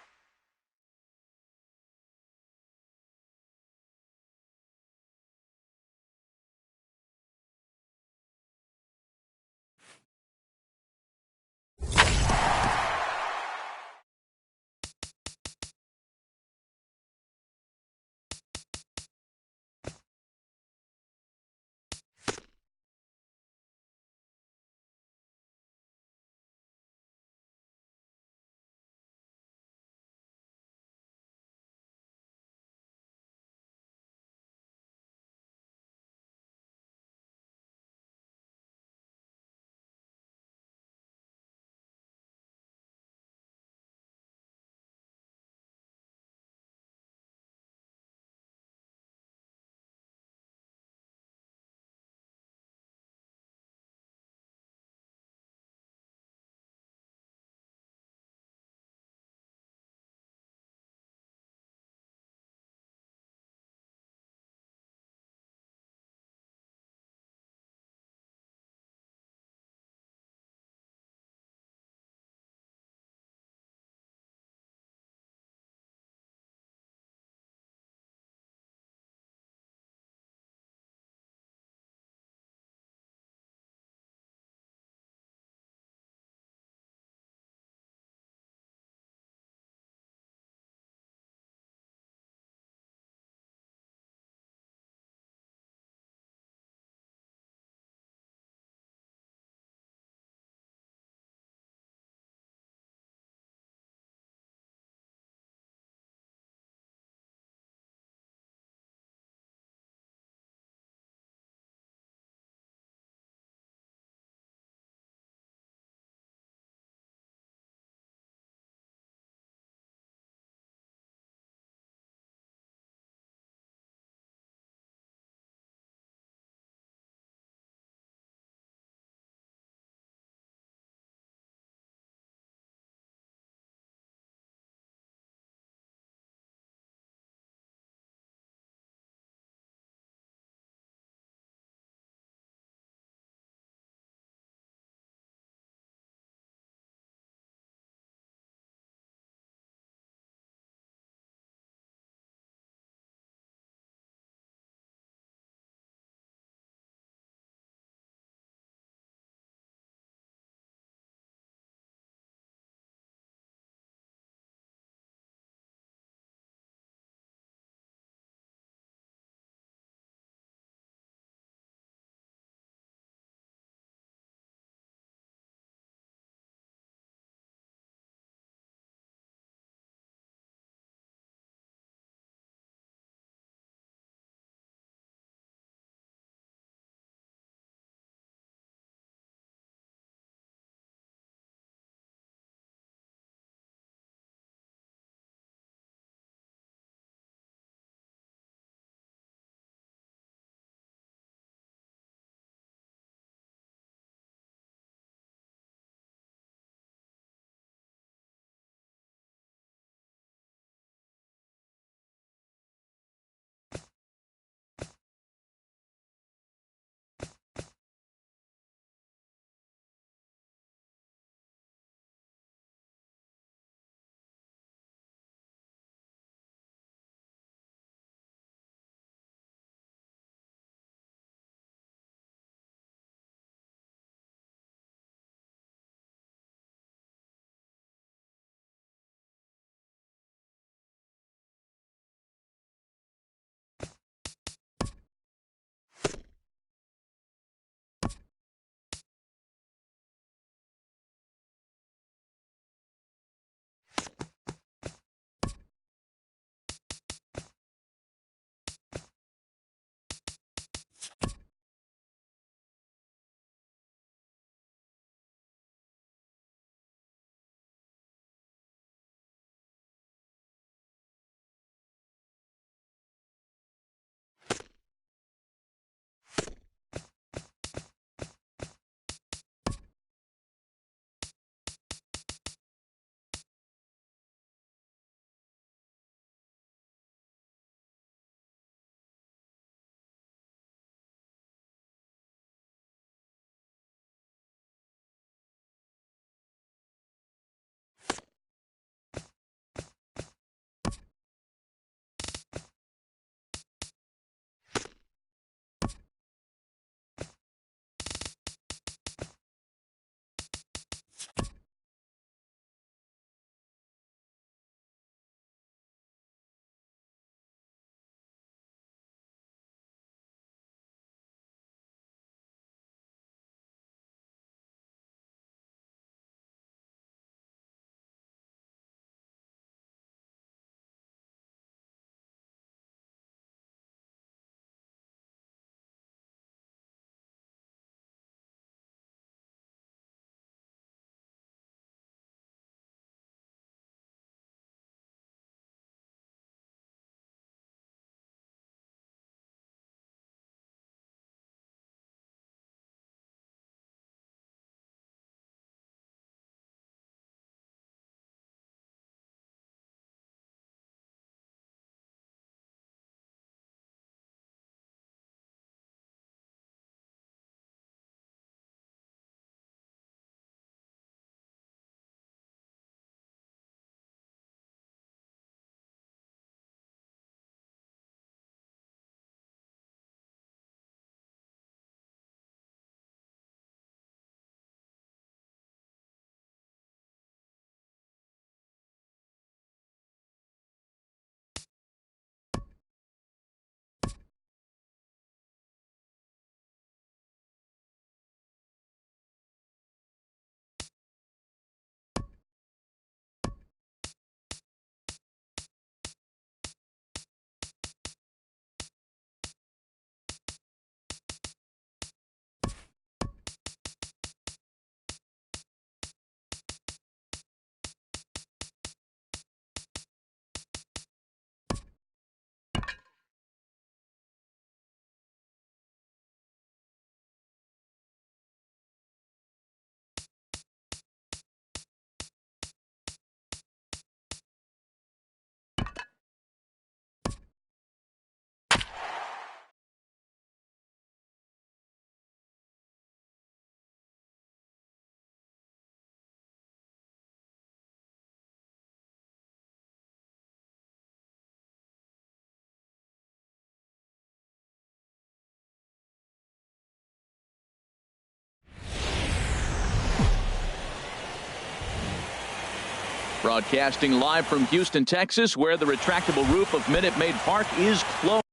Broadcasting live from Houston, Texas, where the retractable roof of Minute Maid Park is closed.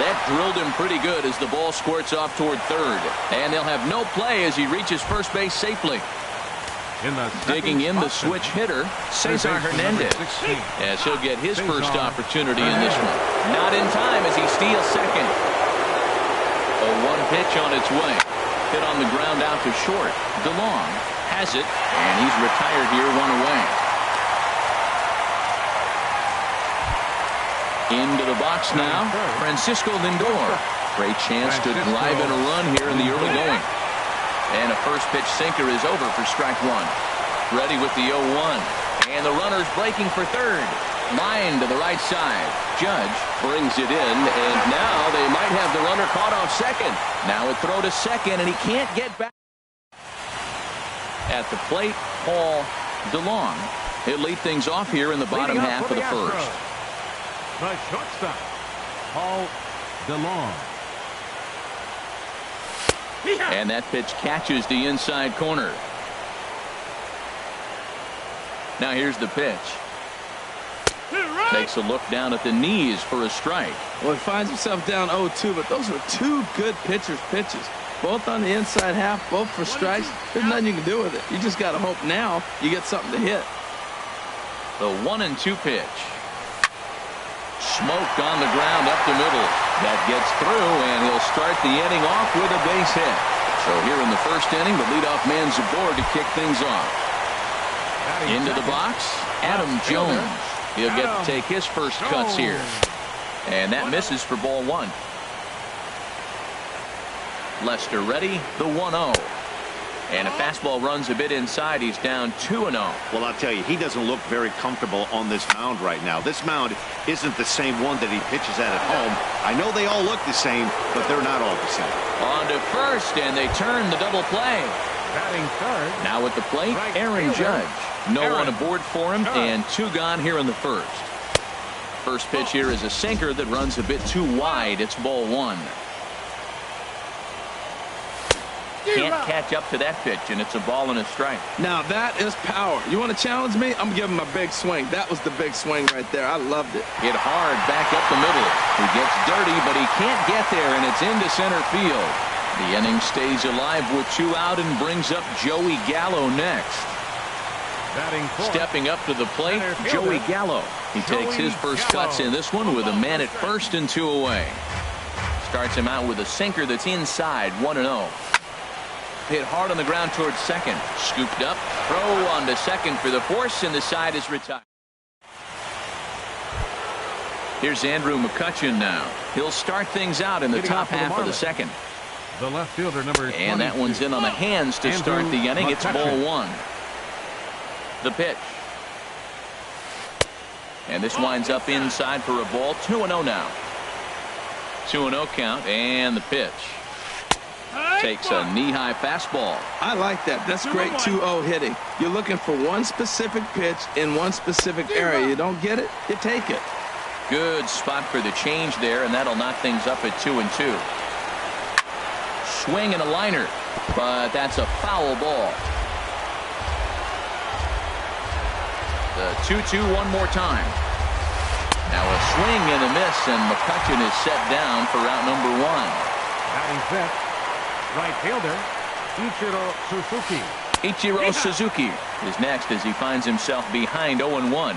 That drilled him pretty good as the ball squirts off toward third. And they'll have no play as he reaches first base safely. Digging in the switch hitter, Cesar Hernandez, as he'll get his first opportunity in this one. Not in time as he steals second. A one pitch on its way. Hit on the ground out to short. DeLong has it, and he's retired here, one away. Into the box now, Francisco Lindor. Great chance to drive in a run here in the early going. And a first pitch sinker is over for strike one. Ready with the 0-1. And the runner's breaking for third. Line to the right side. Judge Brings it in, and now they might have the runner caught off second. now a throw to second, and he can't get back. At the plate, Paul DeLong. He'll lead things off here in the bottom half of the first. The shortstop, Paul DeLong. And that pitch catches the inside corner. Now here's the pitch. Takes a look down at the knees for a strike. Well, he finds himself down 0-2, but those were two good pitchers' pitches. Both on the inside half, both for strikes. There's nothing you can do with it. You just got to hope now you get something to hit. The 1-2 pitch. Smoke on the ground up the middle. That gets through, and he'll start the inning off with a base hit. So here in the first inning, the leadoff man's aboard to kick things off. Into the box, Adam Jones. He'll get to take his first cuts here. And that misses for ball one. Lester ready, the 1-0. And a fastball runs a bit inside. He's down 2-0. Well, I'll tell you, he doesn't look very comfortable on this mound right now. This mound isn't the same one that he pitches at home. I know they all look the same, but they're not all the same. On to first, and they turn the double play. Batting third. Now at the plate, Aaron Judge. No one aboard for him, and two gone here in the first. First pitch here is a sinker that runs a bit too wide. It's ball one. Can't catch up to that pitch, and it's a ball and a strike. Now that is power. You want to challenge me? I'm giving him a big swing. That was the big swing right there. I loved it. Hit hard back up the middle. He gets dirty, but he can't get there, and it's into center field. The inning stays alive with two out and brings up Joey Gallo next. Batting fourth. Stepping up to the plate, Joey Gallo. He takes his first cuts in this one with a man at first and two away. Starts him out with a sinker that's inside, 1-0. Hit hard on the ground towards second. Scooped up. Throw on to second for the force, and the side is retired. Here's Andrew McCutchen now. He'll start things out in the top half of the second. The left fielder, number 22. And that one's in on the hands to start the inning. It's ball one. The pitch. And this winds up inside for a ball. 2-0 now. 2-0 count, and the pitch. Takes a knee-high fastball. I like that. That's great 2-0 hitting. You're looking for one specific pitch in one specific area. You don't get it, you take it. Good spot for the change there, and that'll knock things up at 2-2. Swing and a liner, but that's a foul ball. The 2-2 one more time. Now a swing and a miss, and McCutchen is set down for out number one. Batting fifth, right fielder, Ichiro Suzuki. Ichiro Suzuki is next as he finds himself behind 0-1.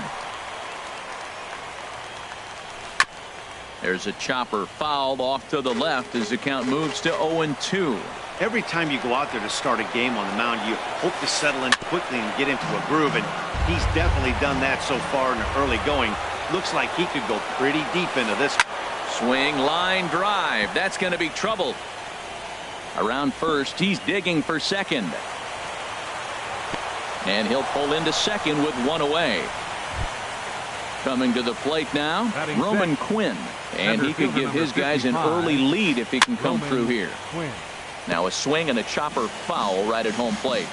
There's a chopper fouled off to the left as the count moves to 0-2. Every time you go out there to start a game on the mound, you hope to settle in quickly and get into a groove, and he's definitely done that so far in the early going. Looks like he could go pretty deep into this. Swing, line, drive. That's going to be trouble. Around first, he's digging for second. And he'll pull into second with one away. Coming to the plate now, Batting Roman sixth. Quinn. And he could Center give fielder his guys an number 55, early lead if he can come Roman through here. Quinn. Now a swing and a chopper foul right at home plate.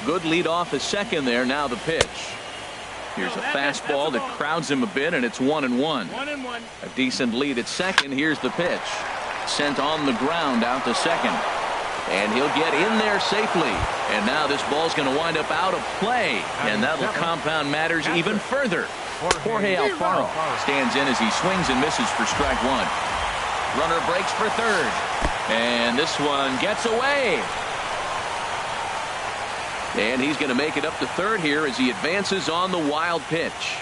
Good lead off at second there. Now the pitch. Here's a fastball that crowds him a bit, and it's 1-1. 1-1. A decent lead at second. Here's the pitch. Sent on the ground out to second. And he'll get in there safely. And now this ball's going to wind up out of play. And that'll compound matters even further. Jorge Alfaro stands in as he swings and misses for strike one. Runner breaks for third. And this one gets away. And he's going to make it up to third here as he advances on the wild pitch.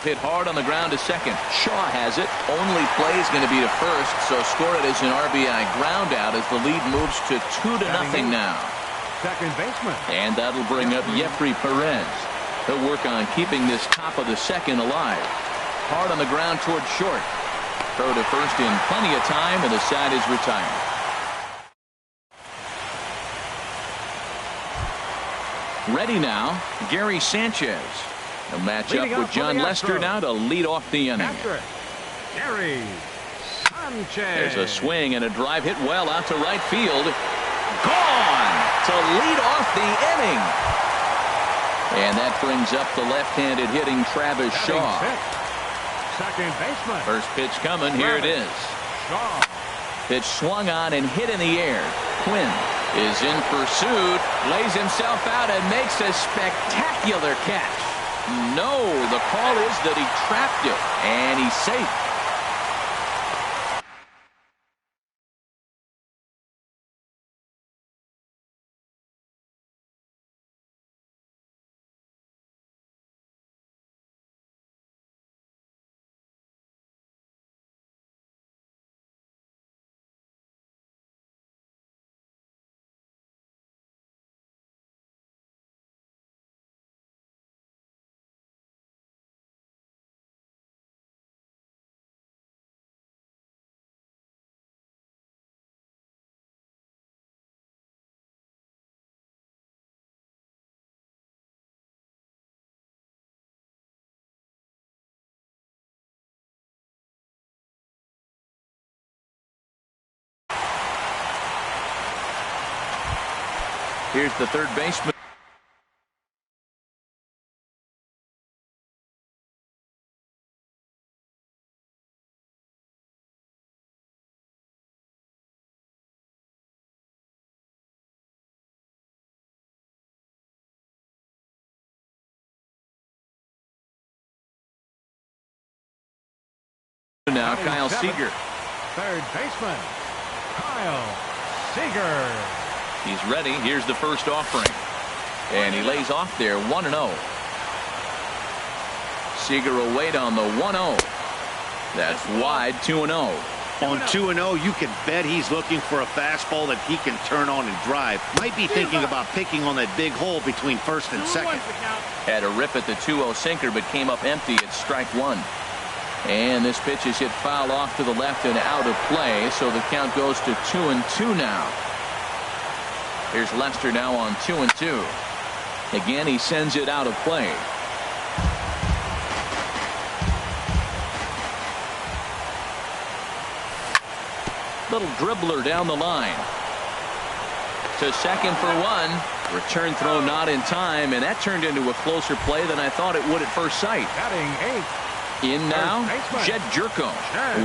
Hit hard on the ground to second. Shaw has it. Only play is going to be to first, so score it as an RBI ground out as the lead moves to 2-0 now. Second baseman. And that'll bring up Jeffrey Perez. He'll work on keeping this top of the second alive. Hard on the ground towards short. Throw to first in plenty of time, and the side is retired. Ready now, Gary Sanchez. A matchup with John Lester now to lead off the inning. Gary Sanchez. There's a swing and a drive hit well out to right field. Gone to lead off the inning. And that brings up the left-handed hitting Travis Shaw. Second baseman. First pitch coming. Here it is. Shaw. Pitch swung on and hit in the air. Quinn is in pursuit, lays himself out and makes a spectacular catch. No, the call is that he trapped it, and he's safe. Here's the third baseman. Now Kyle Seager. Third baseman Kyle Seager. He's ready. Here's the first offering. And he lays off there 1-0. Seager will wait on the 1-0. That's wide 2-0. On 2-0, you can bet he's looking for a fastball that he can turn on and drive. Might be thinking about picking on that big hole between first and second. Had a rip at the 2-0 sinker, but came up empty at strike one. And this pitch is hit foul off to the left and out of play, so the count goes to 2-2 now. Here's Lester now on 2-2. Again, he sends it out of play. Little dribbler down the line. To second for one. Return throw not in time, and that turned into a closer play than I thought it would at first sight. Batting eighth. In now, Jed Jerko.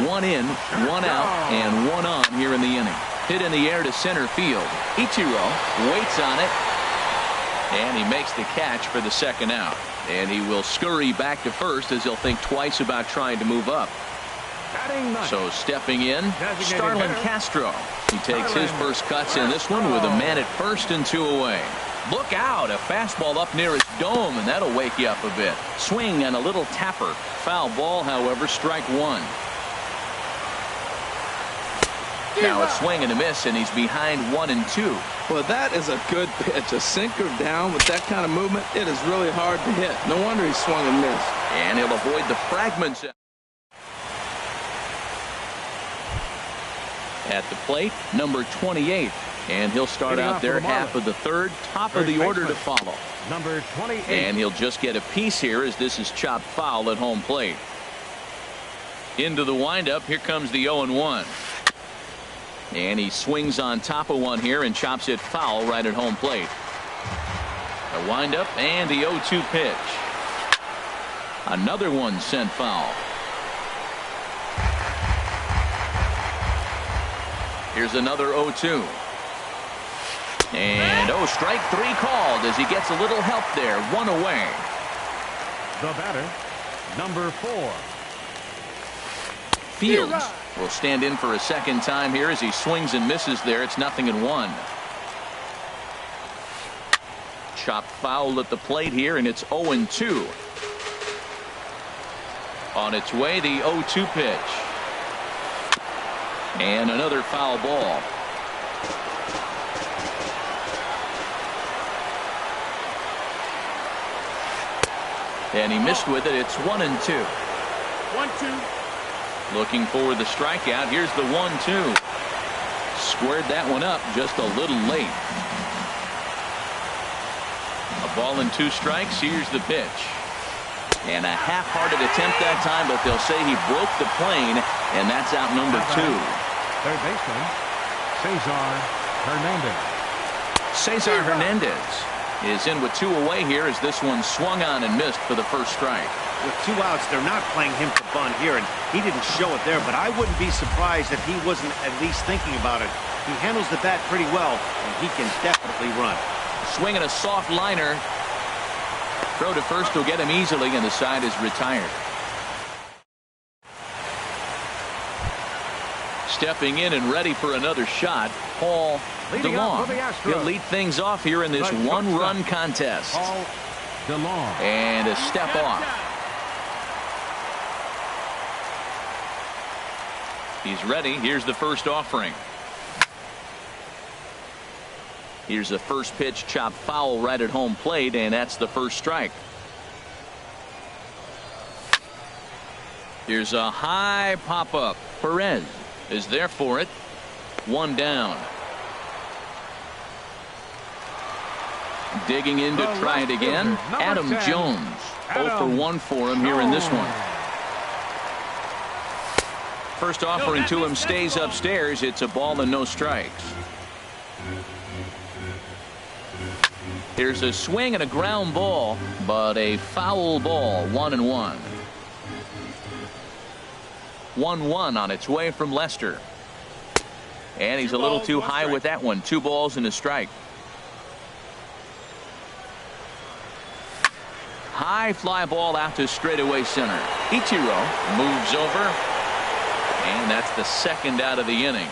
One in, one out, and one on here in the inning. Hit in the air to center field. Ichiro waits on it, and he makes the catch for the second out. And he will scurry back to first as he'll think twice about trying to move up. So stepping in, Starlin Castro. He takes his first cuts in this one with a man at first and two away. Look out, a fastball up near his dome, and that'll wake you up a bit. Swing and a little tapper. Foul ball, however, strike one. Now a swing and a miss, and he's behind 1-2. Well, that is a good pitch. A sinker down with that kind of movement, it is really hard to hit. No wonder he swung and missed. And he'll avoid the fragments. At the plate, number 28, And he'll start out their half of the third, top of the order to follow. Number 28. And he'll just get a piece here as this is chopped foul at home plate. Into the windup, here comes the 0-1. And he swings on top of one here and chops it foul right at home plate. A windup and the 0-2 pitch. Another one sent foul. Here's another 0-2. And strike three called as he gets a little help there. One away. The batter, number 4. Fields will stand in for a second time here as he swings and misses there. It's 0-1. Chopped foul at the plate here, and it's 0-2. On its way, the 0-2 pitch. And another foul ball. And he missed with it. It's 1-2. 1-2. Looking for the strikeout. Here's the 1-2. Squared that one up just a little late. A ball and 2 strikes. Here's the pitch. And a half-hearted attempt that time, but they'll say he broke the plane, and that's out number 2. Third baseman, Cesar Hernandez. Cesar Hernandez is in with 2 away here as this one swung on and missed for the first strike. With 2 outs, they're not playing him to bunt here, and he didn't show it there, but I wouldn't be surprised if he wasn't at least thinking about it. He handles the bat pretty well, and he can definitely run. Swinging a soft liner. Throw to first will get him easily, and the side is retired. Stepping in and ready for another shot, Paul DeLong. He'll lead things off here in this one-run contest. Paul DeLong. And a step off. He's ready. Here's the first offering. Here's the first pitch, chopped foul right at home plate, and that's the first strike. Here's a high pop-up. Perez is there for it. 1 down. Digging in to try it again. Adam Jones. 0 for 1 for him here in this one. First offering to him stays upstairs. It's a ball and no strikes. Here's a swing and a ground ball, but a foul ball. 1-1. 1-1 on its way from Lester. And he's a little too high with that one. 2 balls and a strike. High fly ball out to straightaway center. Ichiro moves over. And that's the second out of the inning.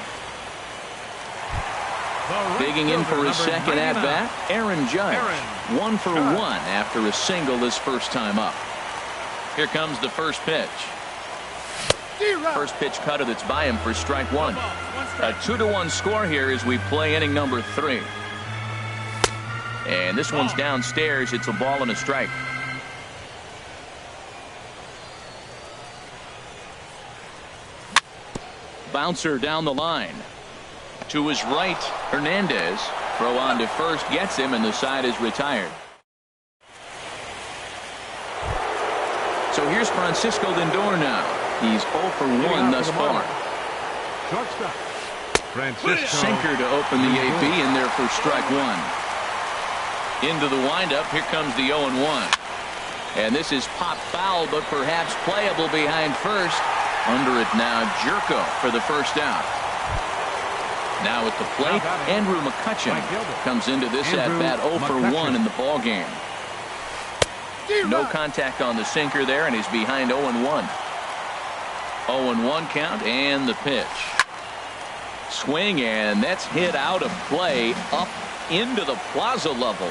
Digging in for his second at-bat, Aaron Judge. 1 for 1 after a single his first time up. Here comes the first pitch. First pitch cutter that's by him for strike 1. A 2-1 score here as we play inning number 3. And this one's downstairs. It's a ball and a strike. Bouncer down the line. To his right, Hernandez. Throw on to first, gets him, and the side is retired. So here's Francisco Lindor now. He's 0 for 1 thus far. Shortstop, Francisco. Sinker to open the AB in there for strike 1. Into the windup, here comes the 0-1. And this is pop foul, but perhaps playable behind first. Under it now, Jerko for the first out. Now at the plate, Andrew McCutcheon comes into this at-bat 0 for 1 in the ballgame. No contact on the sinker there, and he's behind 0-1. 0-1 count, and the pitch. Swing, and that's hit out of play up into the plaza level.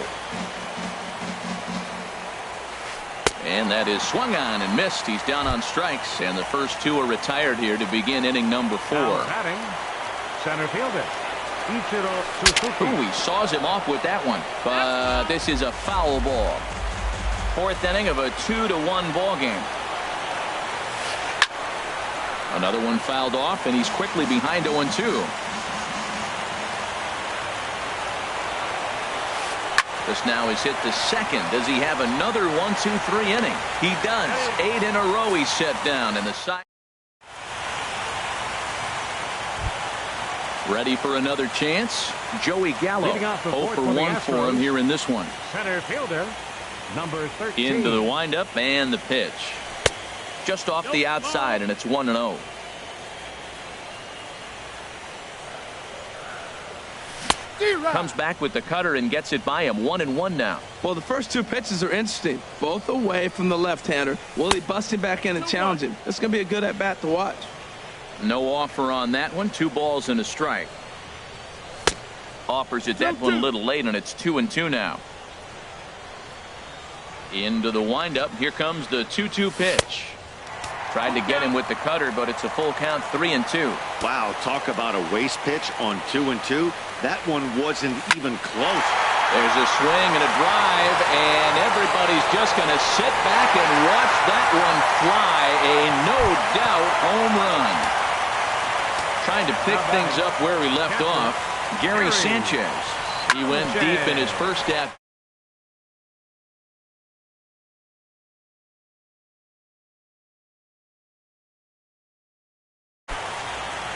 And that is swung on and missed. He's down on strikes, and the first 2 are retired here to begin inning number 4. Batting, center fielder, Ichiro Suzuki. Ooh, he saws him off with that one, but this is a foul ball. 4th inning of a 2-1 ball game. Another one fouled off, and he's quickly behind 0-2. This now is hit the second. Does he have another 1-2-3 inning? He does. 8 in a row he's set down in the side. Ready for another chance. Joey Gallo. 0 for 1 for him here in this one. Center fielder, number 13. Into the windup and the pitch. Just off the outside, and it's 1-0. Comes back with the cutter and gets it by him. 1-1 now. Well, the first two pitches are interesting. Both away from the left-hander. Will he bust him back in and challenge him? It's going to be a good at-bat to watch. No offer on that one. 2 balls and a strike. Offers it that one a little late, and it's 2-2 now. Into the windup. Here comes the 2-2 pitch. Tried to get him with the cutter, but it's a full count. 3-2. Wow, talk about a waste pitch on 2-2. That one wasn't even close. There's a swing and a drive, and everybody's just going to sit back and watch that one fly. A no-doubt home run. Trying to pick things up where we left off. Gary Sanchez. He went deep in his first at.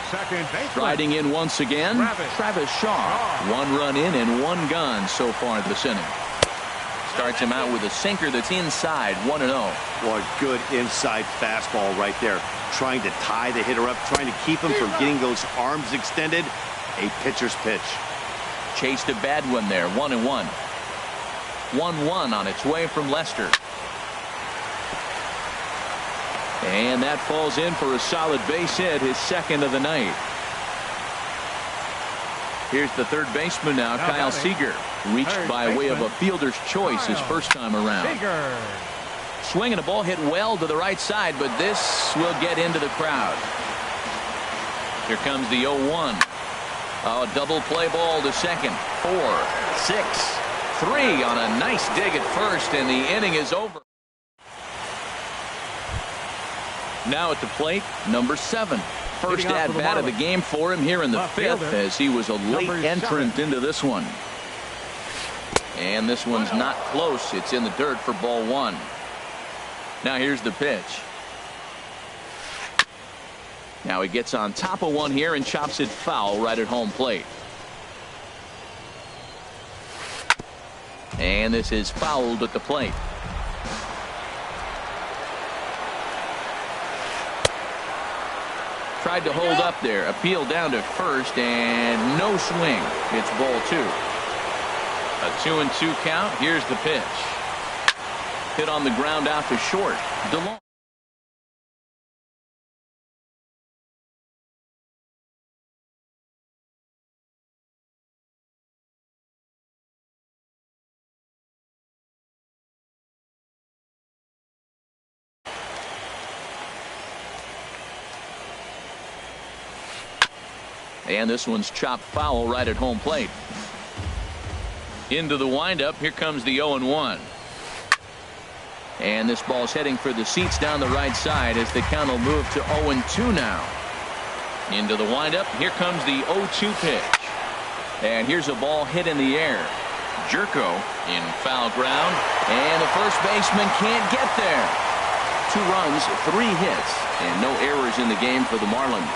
Second baseman. Riding in once again, Travis Shaw. 1 run in and 1 gone so far this inning. Starts him out with a sinker that's inside. 1-0. What good inside fastball right there. Trying to tie the hitter up, trying to keep him from getting those arms extended. A pitcher's pitch. Chased a bad one there. 1-1. 1-1 on its way from Lester. And that falls in for a solid base hit, his second of the night. Here's the third baseman now, Kyle Seager. Reached by way of a fielder's choice his first time around. Swinging a ball hit well to the right side, but this will get into the crowd. Here comes the 0-1. A double play ball to second. 4, 6, 3 on a nice dig at first, and the inning is over. Now at the plate, number 7. First at bat of the game for him here in the 5th, as he was a late entrant into this one. And this one's not close. It's in the dirt for ball 1. Now here's the pitch. Now he gets on top of one here and chops it foul right at home plate. And this is fouled at the plate. Tried to hold up there. Appeal down to first, and no swing. It's ball 2. A 2-2 count. Here's the pitch. Hit on the ground out to short. DeLong. And this one's chopped foul right at home plate. Into the windup. Here comes the 0-1. And this ball's heading for the seats down the right side as the count will move to 0-2 now. Into the windup. Here comes the 0-2 pitch. And here's a ball hit in the air. Jerko in foul ground. And the first baseman can't get there. 2 runs, 3 hits, and no errors in the game for the Marlins.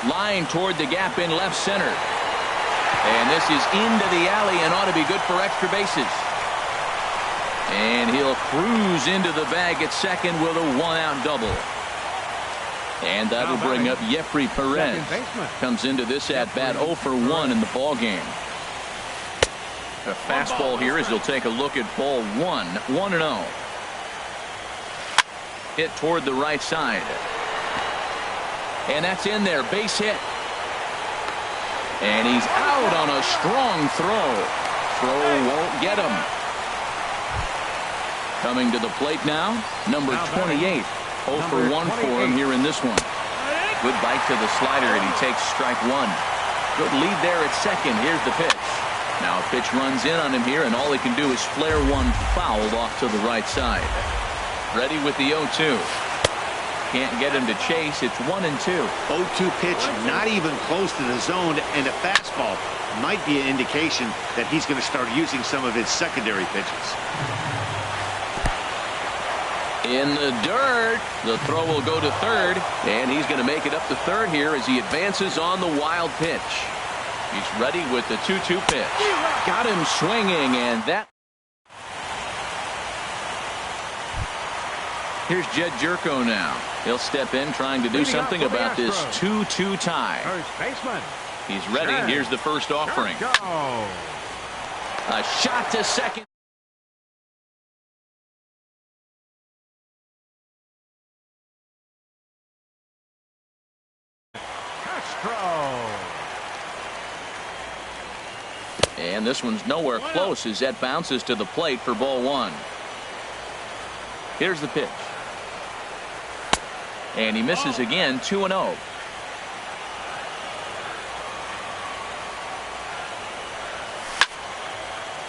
Line toward the gap in left center. And this is into the alley and ought to be good for extra bases. And he'll cruise into the bag at second with a 1-out double. And that'll bring up Jeffrey Perez. Comes into this at bat 0 for 1 in the ball game. A fastball here as he'll take a look at ball 1. 1-0. Hit toward the right side. And that's in there. Base hit. And he's out on a strong throw. Throw won't get him. Coming to the plate now, number 28. 0 for 1 for him here in this one. Good bite to the slider, and he takes strike 1. Good lead there at second. Here's the pitch. Now a pitch runs in on him here, and all he can do is flare one fouled off to the right side. Ready with the 0-2. Can't get him to chase. It's 1-2. 0-2 pitch, not even close to the zone, and a fastball. might be an indication that he's going to start using some of his secondary pitches. In the dirt, the throw will go to third, and he's going to make it up to third here as he advances on the wild pitch. He's ready with the 2-2 pitch. Got him swinging, and that. Here's Jed Jerko now. He'll step in trying to do something about this 2-2 tie. First baseman. He's ready. Here's the first offering. A shot to second. And this one's nowhere close as that bounces to the plate for ball one. Here's the pitch. And he misses again, 2-0.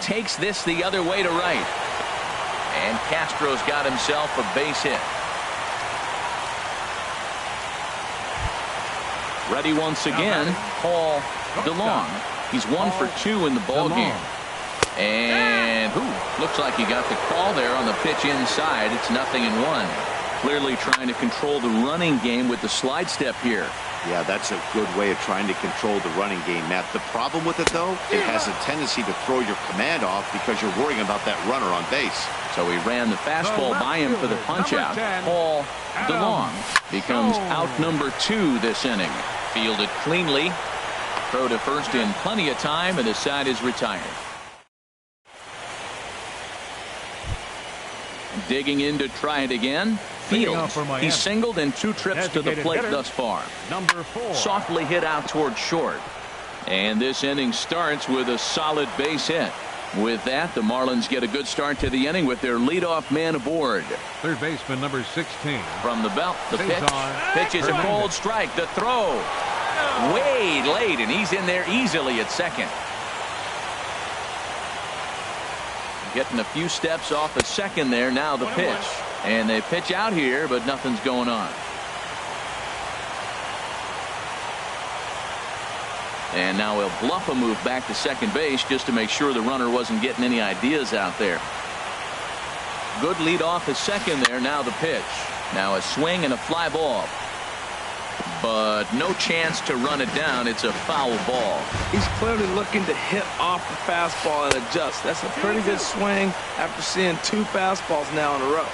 Takes this the other way to right. And Castro's got himself a base hit. Ready once again, Paul DeLong. He's 1 for 2 in the ball game. And looks like he got the call there on the pitch inside. It's 0-1. Clearly trying to control the running game with the slide step here. Yeah, that's a good way of trying to control the running game, Matt. The problem with it, though, it has a tendency to throw your command off because you're worrying about that runner on base. So he ran the fastball by him for the punch-out. Paul DeLong becomes out number 2 this inning. Fielded cleanly. Throw to first in plenty of time, and the side is retired. Digging in to try it again. Fields. He's singled in 2 trips to the plate thus far. Number 4. Softly hit out toward short. And this inning starts with a solid base hit. With that, the Marlins get a good start to the inning with their leadoff man aboard. Third baseman, number 16. From the belt, the pitch. Pitch is a cold strike. The throw. Way late, and he's in there easily at second. Getting a few steps off the second there. Now the pitch. And they pitch out here, but nothing's going on. And now he'll bluff a move back to second base just to make sure the runner wasn't getting any ideas out there. Good lead off at second there. Now the pitch. Now a swing and a fly ball. But no chance to run it down. It's a foul ball. He's clearly looking to hit off the fastball and adjust. That's a pretty good swing after seeing 2 fastballs now in a row.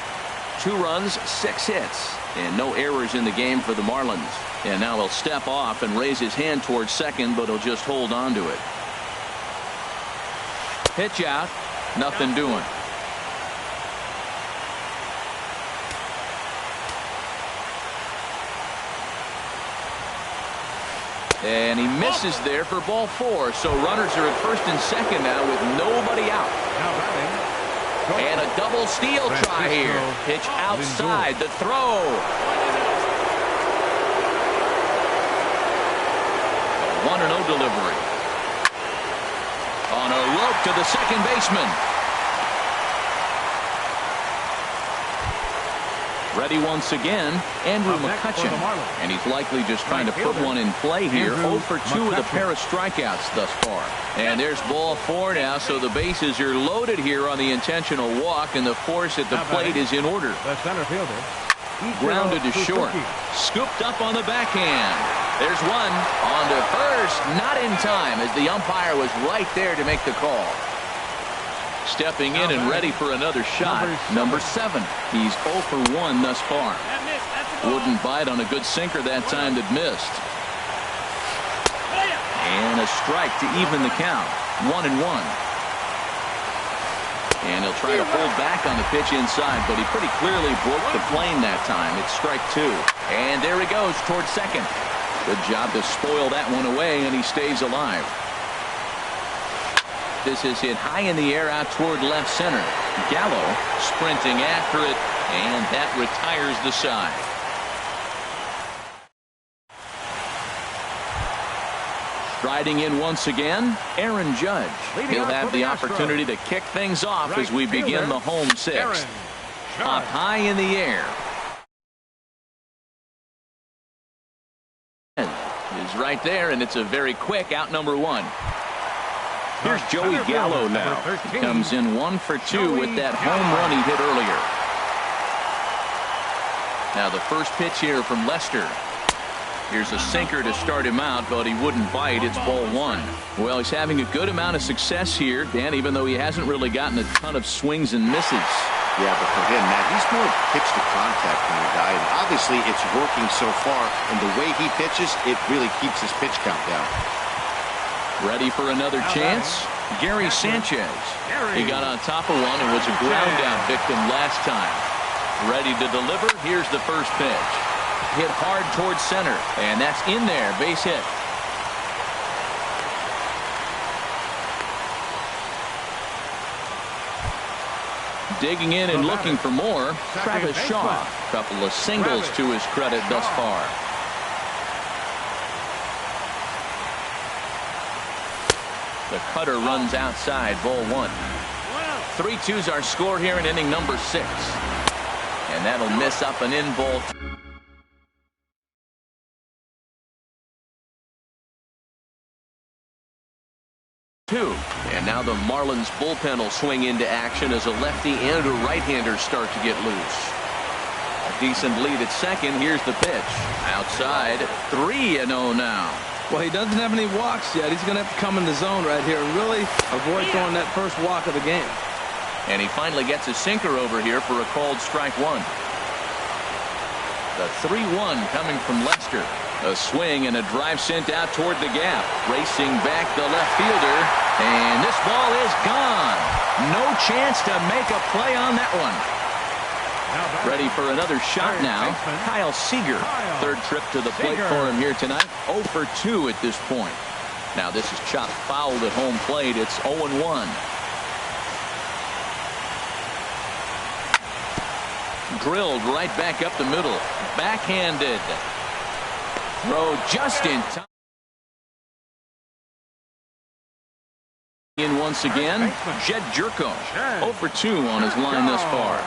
2 runs, 6 hits, and no errors in the game for the Marlins. And now he'll step off and raise his hand towards second, but he'll just hold on to it. Pitch out, nothing doing. And he misses there for ball 4. So runners are at first and second now with nobody out. And a double steal try here. Pitch outside. The throw. 1-0 delivery. On a rope to the second baseman. Ready once again, Andrew McCutchen. And he's likely just trying to put one in play here. 0 for 2 with a pair of strikeouts thus far. And there's ball 4 now, so the bases are loaded here on the intentional walk, and the force at the plate is in order. The center fielder. Grounded to short. Scooped up on the backhand. There's one. On to first. Not in time, as the umpire was right there to make the call. Stepping in and ready for another shot. Number 7. He's 0 for 1 thus far. Wouldn't bite on a good sinker that time that missed. And a strike to even the count. 1-1. And he'll try to hold back on the pitch inside, but he pretty clearly broke the plane that time. It's strike 2. And there he goes towards second. Good job to spoil that one away, and he stays alive. This is hit high in the air out toward left center. Gallo sprinting after it, and that retires the side. Striding in once again, Aaron Judge. He'll have the opportunity to kick things off as we begin the home 6th. Up high in the air. Is right there, and it's a very quick out number 1. Here's Joey Gallo now. He comes in 1 for 2 with that home run he hit earlier. Now the first pitch here from Lester. Here's a sinker to start him out, but he wouldn't bite. It's ball 1. Well, he's having a good amount of success here, Dan, even though he hasn't really gotten a ton of swings and misses. Yeah, but for him, Matt, he's more pitch to contact kind of guy. And obviously, it's working so far. And the way he pitches, it really keeps his pitch count down. Ready for another chance? Gary Sanchez. He got on top of one and was a ground out victim last time. Ready to deliver. Here's the first pitch. Hit hard towards center, and that's in there. Base hit. Digging in and looking for more, Travis Shaw. Couple of singles to his credit thus far. The cutter runs outside, ball 1. 3-2's our score here in inning number 6. And that'll miss up and in, ball 2. And now the Marlins bullpen will swing into action as a lefty and a right-hander start to get loose. A decent lead at second. Here's the pitch. Outside, 3-0 now. Well, he doesn't have any walks yet. He's going to have to come in the zone right here and really avoid throwing that first walk of the game. And he finally gets a sinker over here for a called strike 1. The 3-1 coming from Lester. A swing and a drive sent out toward the gap. Racing back the left fielder. And this ball is gone. No chance to make a play on that one. Ready for another shot now. Kyle Seager. Third trip to the plate for him here tonight. 0 for 2 at this point. Now this is chopped foul at home plate. It's 0-1. Drilled right back up the middle. Backhanded. Throw just in time. In once again, Jed Jerko. 0 for 2 on his line thus far.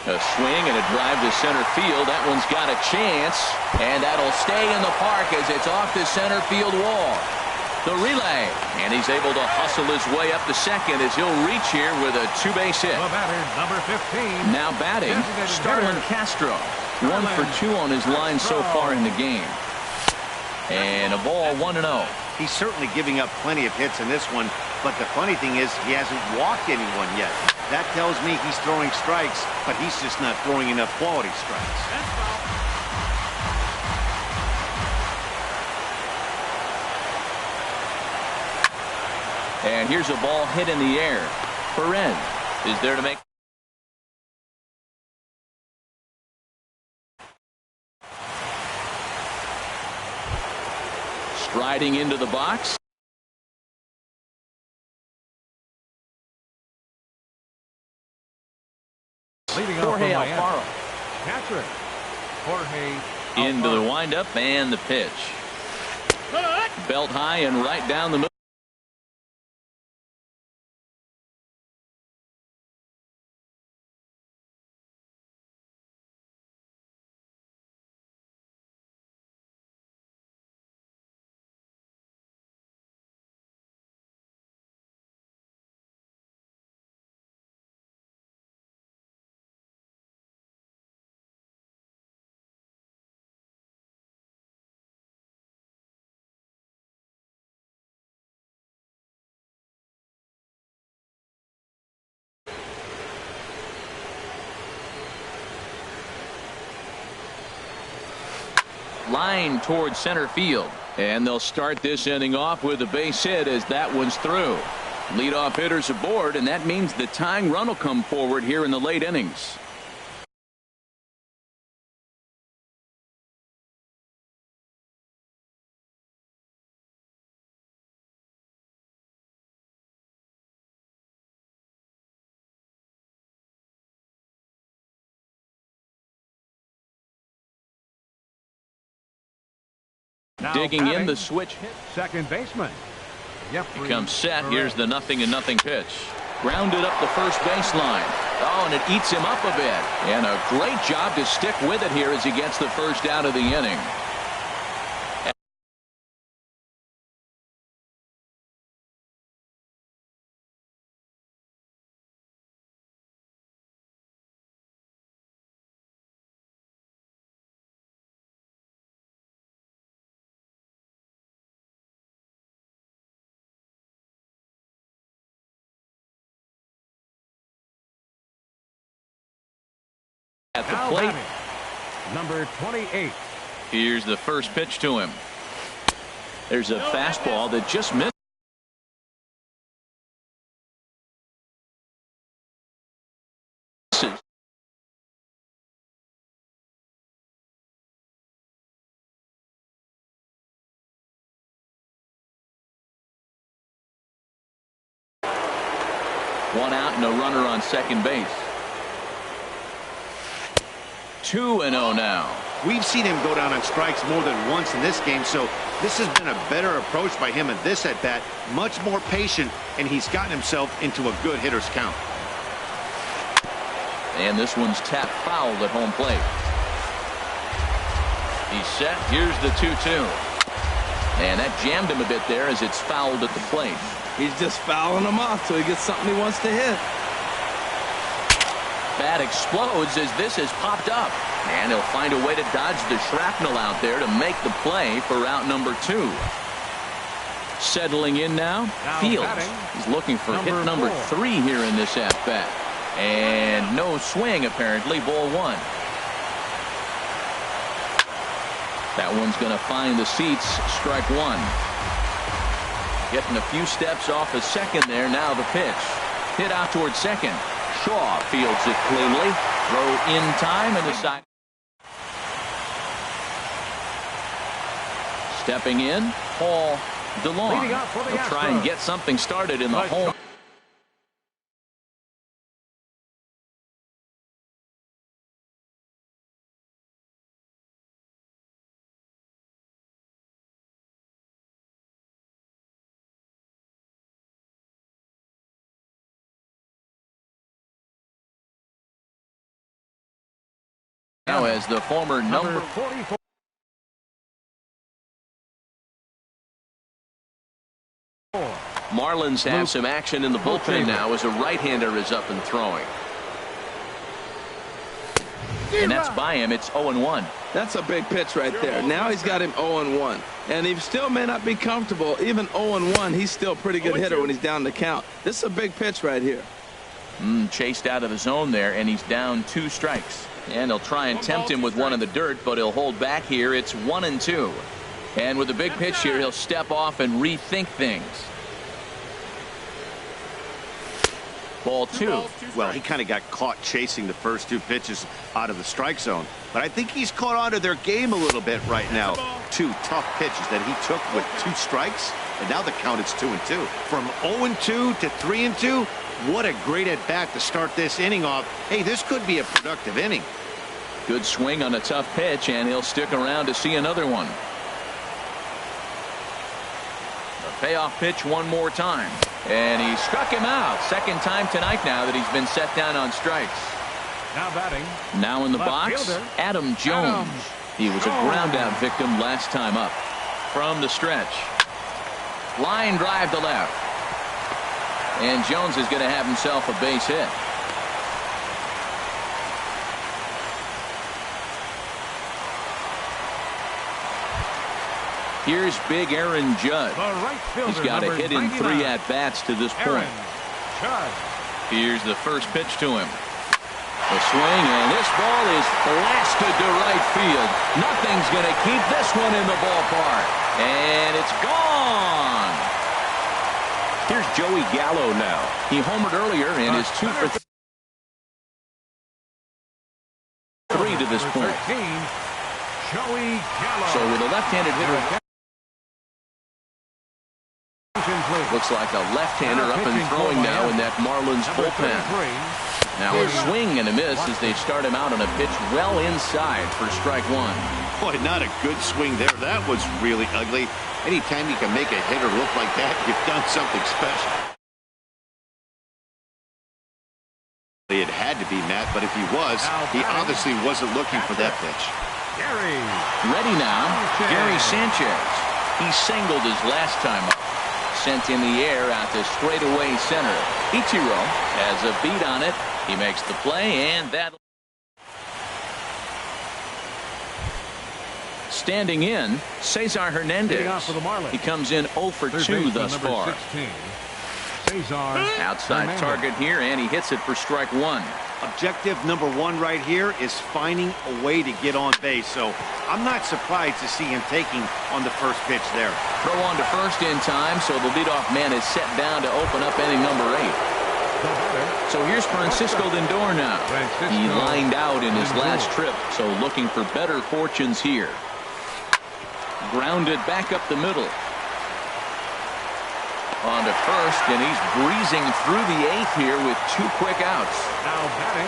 A swing and a drive to center field. That one's got a chance, and that'll stay in the park as it's off the center field wall. The relay, and he's able to hustle his way up to second as he'll reach here with a 2-base hit. The batter, number 15. Now batting, Starlin Castro. 1 for 2 on his line so far in the game. And a ball 1-0. He's certainly giving up plenty of hits in this one, but the funny thing is he hasn't walked anyone yet. That tells me he's throwing strikes, but he's just not throwing enough quality strikes. And here's a ball hit in the air. Perez is there to make. Striding into the box. Leading off Jorge from Alfaro. Catcher, Jorge Into the Alfaro. windup and the pitch. Belt high and right down the middle. Line towards center field, and they'll start this inning off with a base hit as that one's through. Leadoff hitters aboard, and that means the tying run will come forward here in the late innings. Now Digging in batting, the switch hit. second baseman. He comes set. Here's the 0-0 pitch. Grounded up the first baseline. Oh, and it eats him up a bit. And a great job to stick with it here as he gets the first out of the inning. At the Now plate. batting, number 28. Here's the first pitch to him. There's a fastball that just missed. One out and a runner on second base. 2-0 now. We've seen him go down on strikes more than once in this game, so this has been a better approach by him in this at-bat. Much more patient, and he's gotten himself into a good hitter's count. And this one's tapped foul at home plate. He's set. Here's the 2-2. And that jammed him a bit there as it's fouled at the plate. He's just fouling him off till he gets something he wants to hit. Bat explodes as this has popped up. And he'll find a way to dodge the shrapnel out there to make the play for out number 2. Settling in now, Fields. He's looking for hit number 3 here in this at-bat. And no swing, apparently. Ball 1. That one's going to find the seats. Strike 1. Getting a few steps off a second there. Now the pitch. Hit out towards second. Shaw fields it cleanly. Throw in time and the side. Stepping in, Paul DeLong. He'll try and get something started in the home. Now as the former number 44. Marlins have some action in the bullpen now as a right-hander is up and throwing. And that's by him. It's 0-1. That's a big pitch right there. Now he's got him 0-1. And he still may not be comfortable. Even 0-1, he's still a pretty good hitter when he's down the count. This is a big pitch right here. Chased out of the zone there, and he's down 2 strikes. And he'll try and tempt him with one in the dirt, but he'll hold back here. It's 1-2. And with a big pitch here, he'll step off and rethink things. Ball 2. Well, he kind of got caught chasing the first 2 pitches out of the strike zone. But I think he's caught on to their game a little bit right now. 2 tough pitches that he took with 2 strikes, and now the count is 2-2. From 0-2 to 3-2, what a great at-bat to start this inning off. Hey, this could be a productive inning. Good swing on a tough pitch, and he'll stick around to see another one. The payoff pitch one more time. And he struck him out. Second time tonight now that he's been set down on strikes. Now batting. Now in the Left box, fielder, Adam Jones. He was a ground out victim last time up. From the stretch. Line drive to left. And Jones is going to have himself a base hit. Here's big Aaron Judd. The right fielder, He's got a hit in 3 at-bats to this point. Here's the first pitch to him. The swing, and this ball is blasted to right field. Nothing's going to keep this one in the ballpark. And it's gone. Here's Joey Gallo now. He homered earlier and is 2 for 3 to this point. Joey Gallo. So with a left-handed hitter, looks like a left-hander up and throwing now in that Marlins bullpen. Now a swing and a miss as they start him out on a pitch well inside for strike 1. Boy, not a good swing there. That was really ugly. Anytime you can make a hitter look like that, you've done something special. It had to be, Matt, but if he was, he obviously wasn't looking for that pitch. Gary. Ready now, Gary Sanchez. He singled his last time up. Sent in the air out to straightaway center. Ichiro has a beat on it. He makes the play, and that. Standing in, Cesar Hernandez. He comes in 0 for 2 thus far. 16. Cesar Outside Hernandez. target here, and he hits it for strike 1. Objective number 1 right here is finding a way to get on base. So I'm not surprised to see him taking on the first pitch there. Throw on to first in time, so the leadoff man is set down to open up inning number 8. So here's Francisco Lindor now. He lined out in his last trip, so looking for better fortunes here. Grounded back up the middle. On to first, and he's breezing through the 8th here with 2 quick outs. Now batting.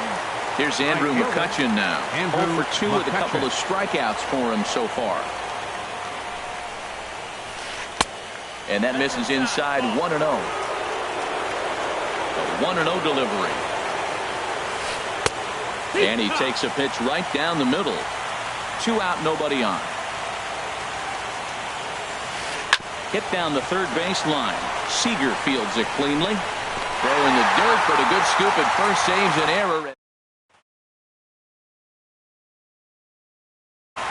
Here's Andrew McCutchen now. Andrew 0 for 2 with a couple McCutchen. of strikeouts for him so far. And that misses inside 1-0. A 1-0 delivery. And he takes a pitch right down the middle. 2 out, nobody on. Hit down the third baseline. Seager fields it cleanly. Throw in the dirt, but a good scoop at first saves an error.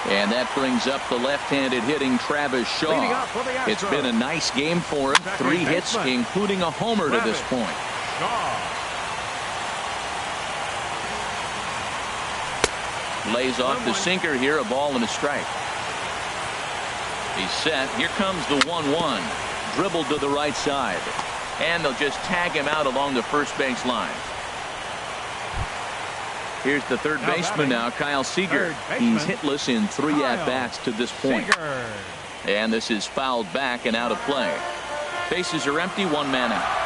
And that brings up the left-handed hitting Travis Leading Shaw. up for the Astros. It's been a nice game for him. 3 hits, including a homer to this point. Shaw. Lays off the sinker here, a ball and a strike. He's set. Here comes the 1-1. Dribbled to the right side. And they'll just tag him out along the first base line. Here's the third baseman now, Kyle Seager. He's hitless in 3 at-bats to this point. Seager. And this is fouled back and out of play. Bases are empty, 1 man out.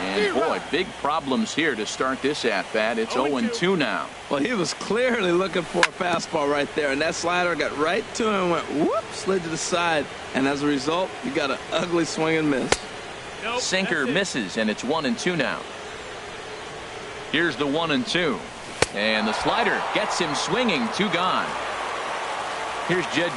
And boy, big problems here to start this at-bat. It's 0-2 now. Well, he was clearly looking for a fastball right there, and that slider got right to him and went whoop, slid to the side, and as a result, you got an ugly swing and miss. Sinker misses, and it's 1-2 now. Here's the 1-2. And the slider gets him swinging. 2 gone. Here's Jed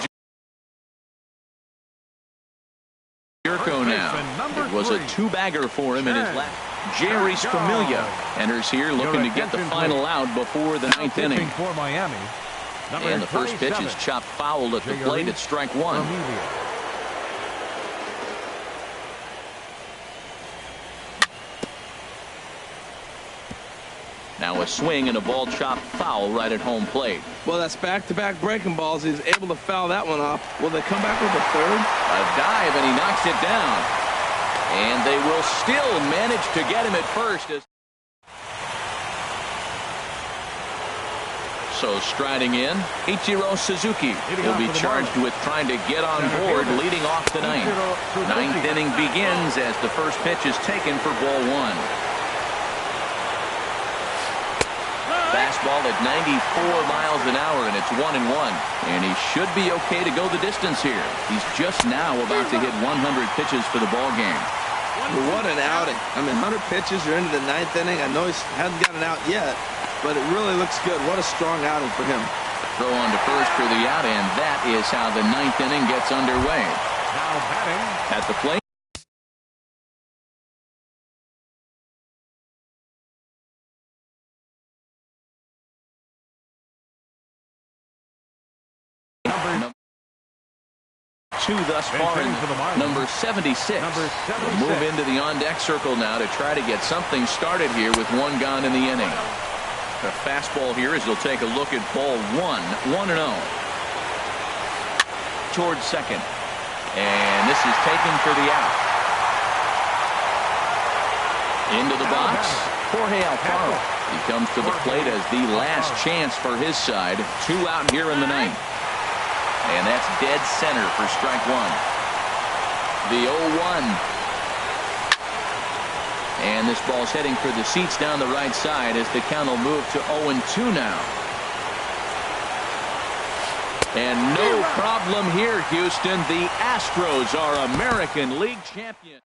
Jerko now. It was a 2-bagger for him in his last. Jerry's Familia enters here looking to get the final out before the 9th inning. For Miami. And the first pitch is chopped foul at the plate at strike 1. Now a swing and a ball chopped foul right at home plate. Well, that's back-to-back breaking balls. He's able to foul that one off. Will they come back with a third? A dive, and he knocks it down. And they will still manage to get him at first. So striding in, Ichiro Suzuki will be charged with trying to get on board leading off the 9th. 9th inning begins as the first pitch is taken for ball 1. Fastball at 94 miles an hour, and it's 1-1. And he should be okay to go the distance here. He's just now about to hit 100 pitches for the ball game. Well, what an outing. I mean, 100 pitches, you're into the 9th inning. I know he hasn't gotten out yet, but it really looks good. What a strong outing for him. Throw on to first for the out, and that is how the 9th inning gets underway. Now batting. At the plate. Two thus far in number 76. We'll move into the on-deck circle now to try to get something started here with 1 gone in the inning. The fastball here as he'll take a look at ball 1, 1-0. Towards second. And this is taken for the out. Into the box, Jorge Alfaro. He comes to the plate as the last chance for his side. 2 out here in the 9th. And that's dead center for strike 1. The 0-1. And this ball's heading for the seats down the right side as the count will move to 0-2 now. And no problem here, Houston. The Astros are American League champions.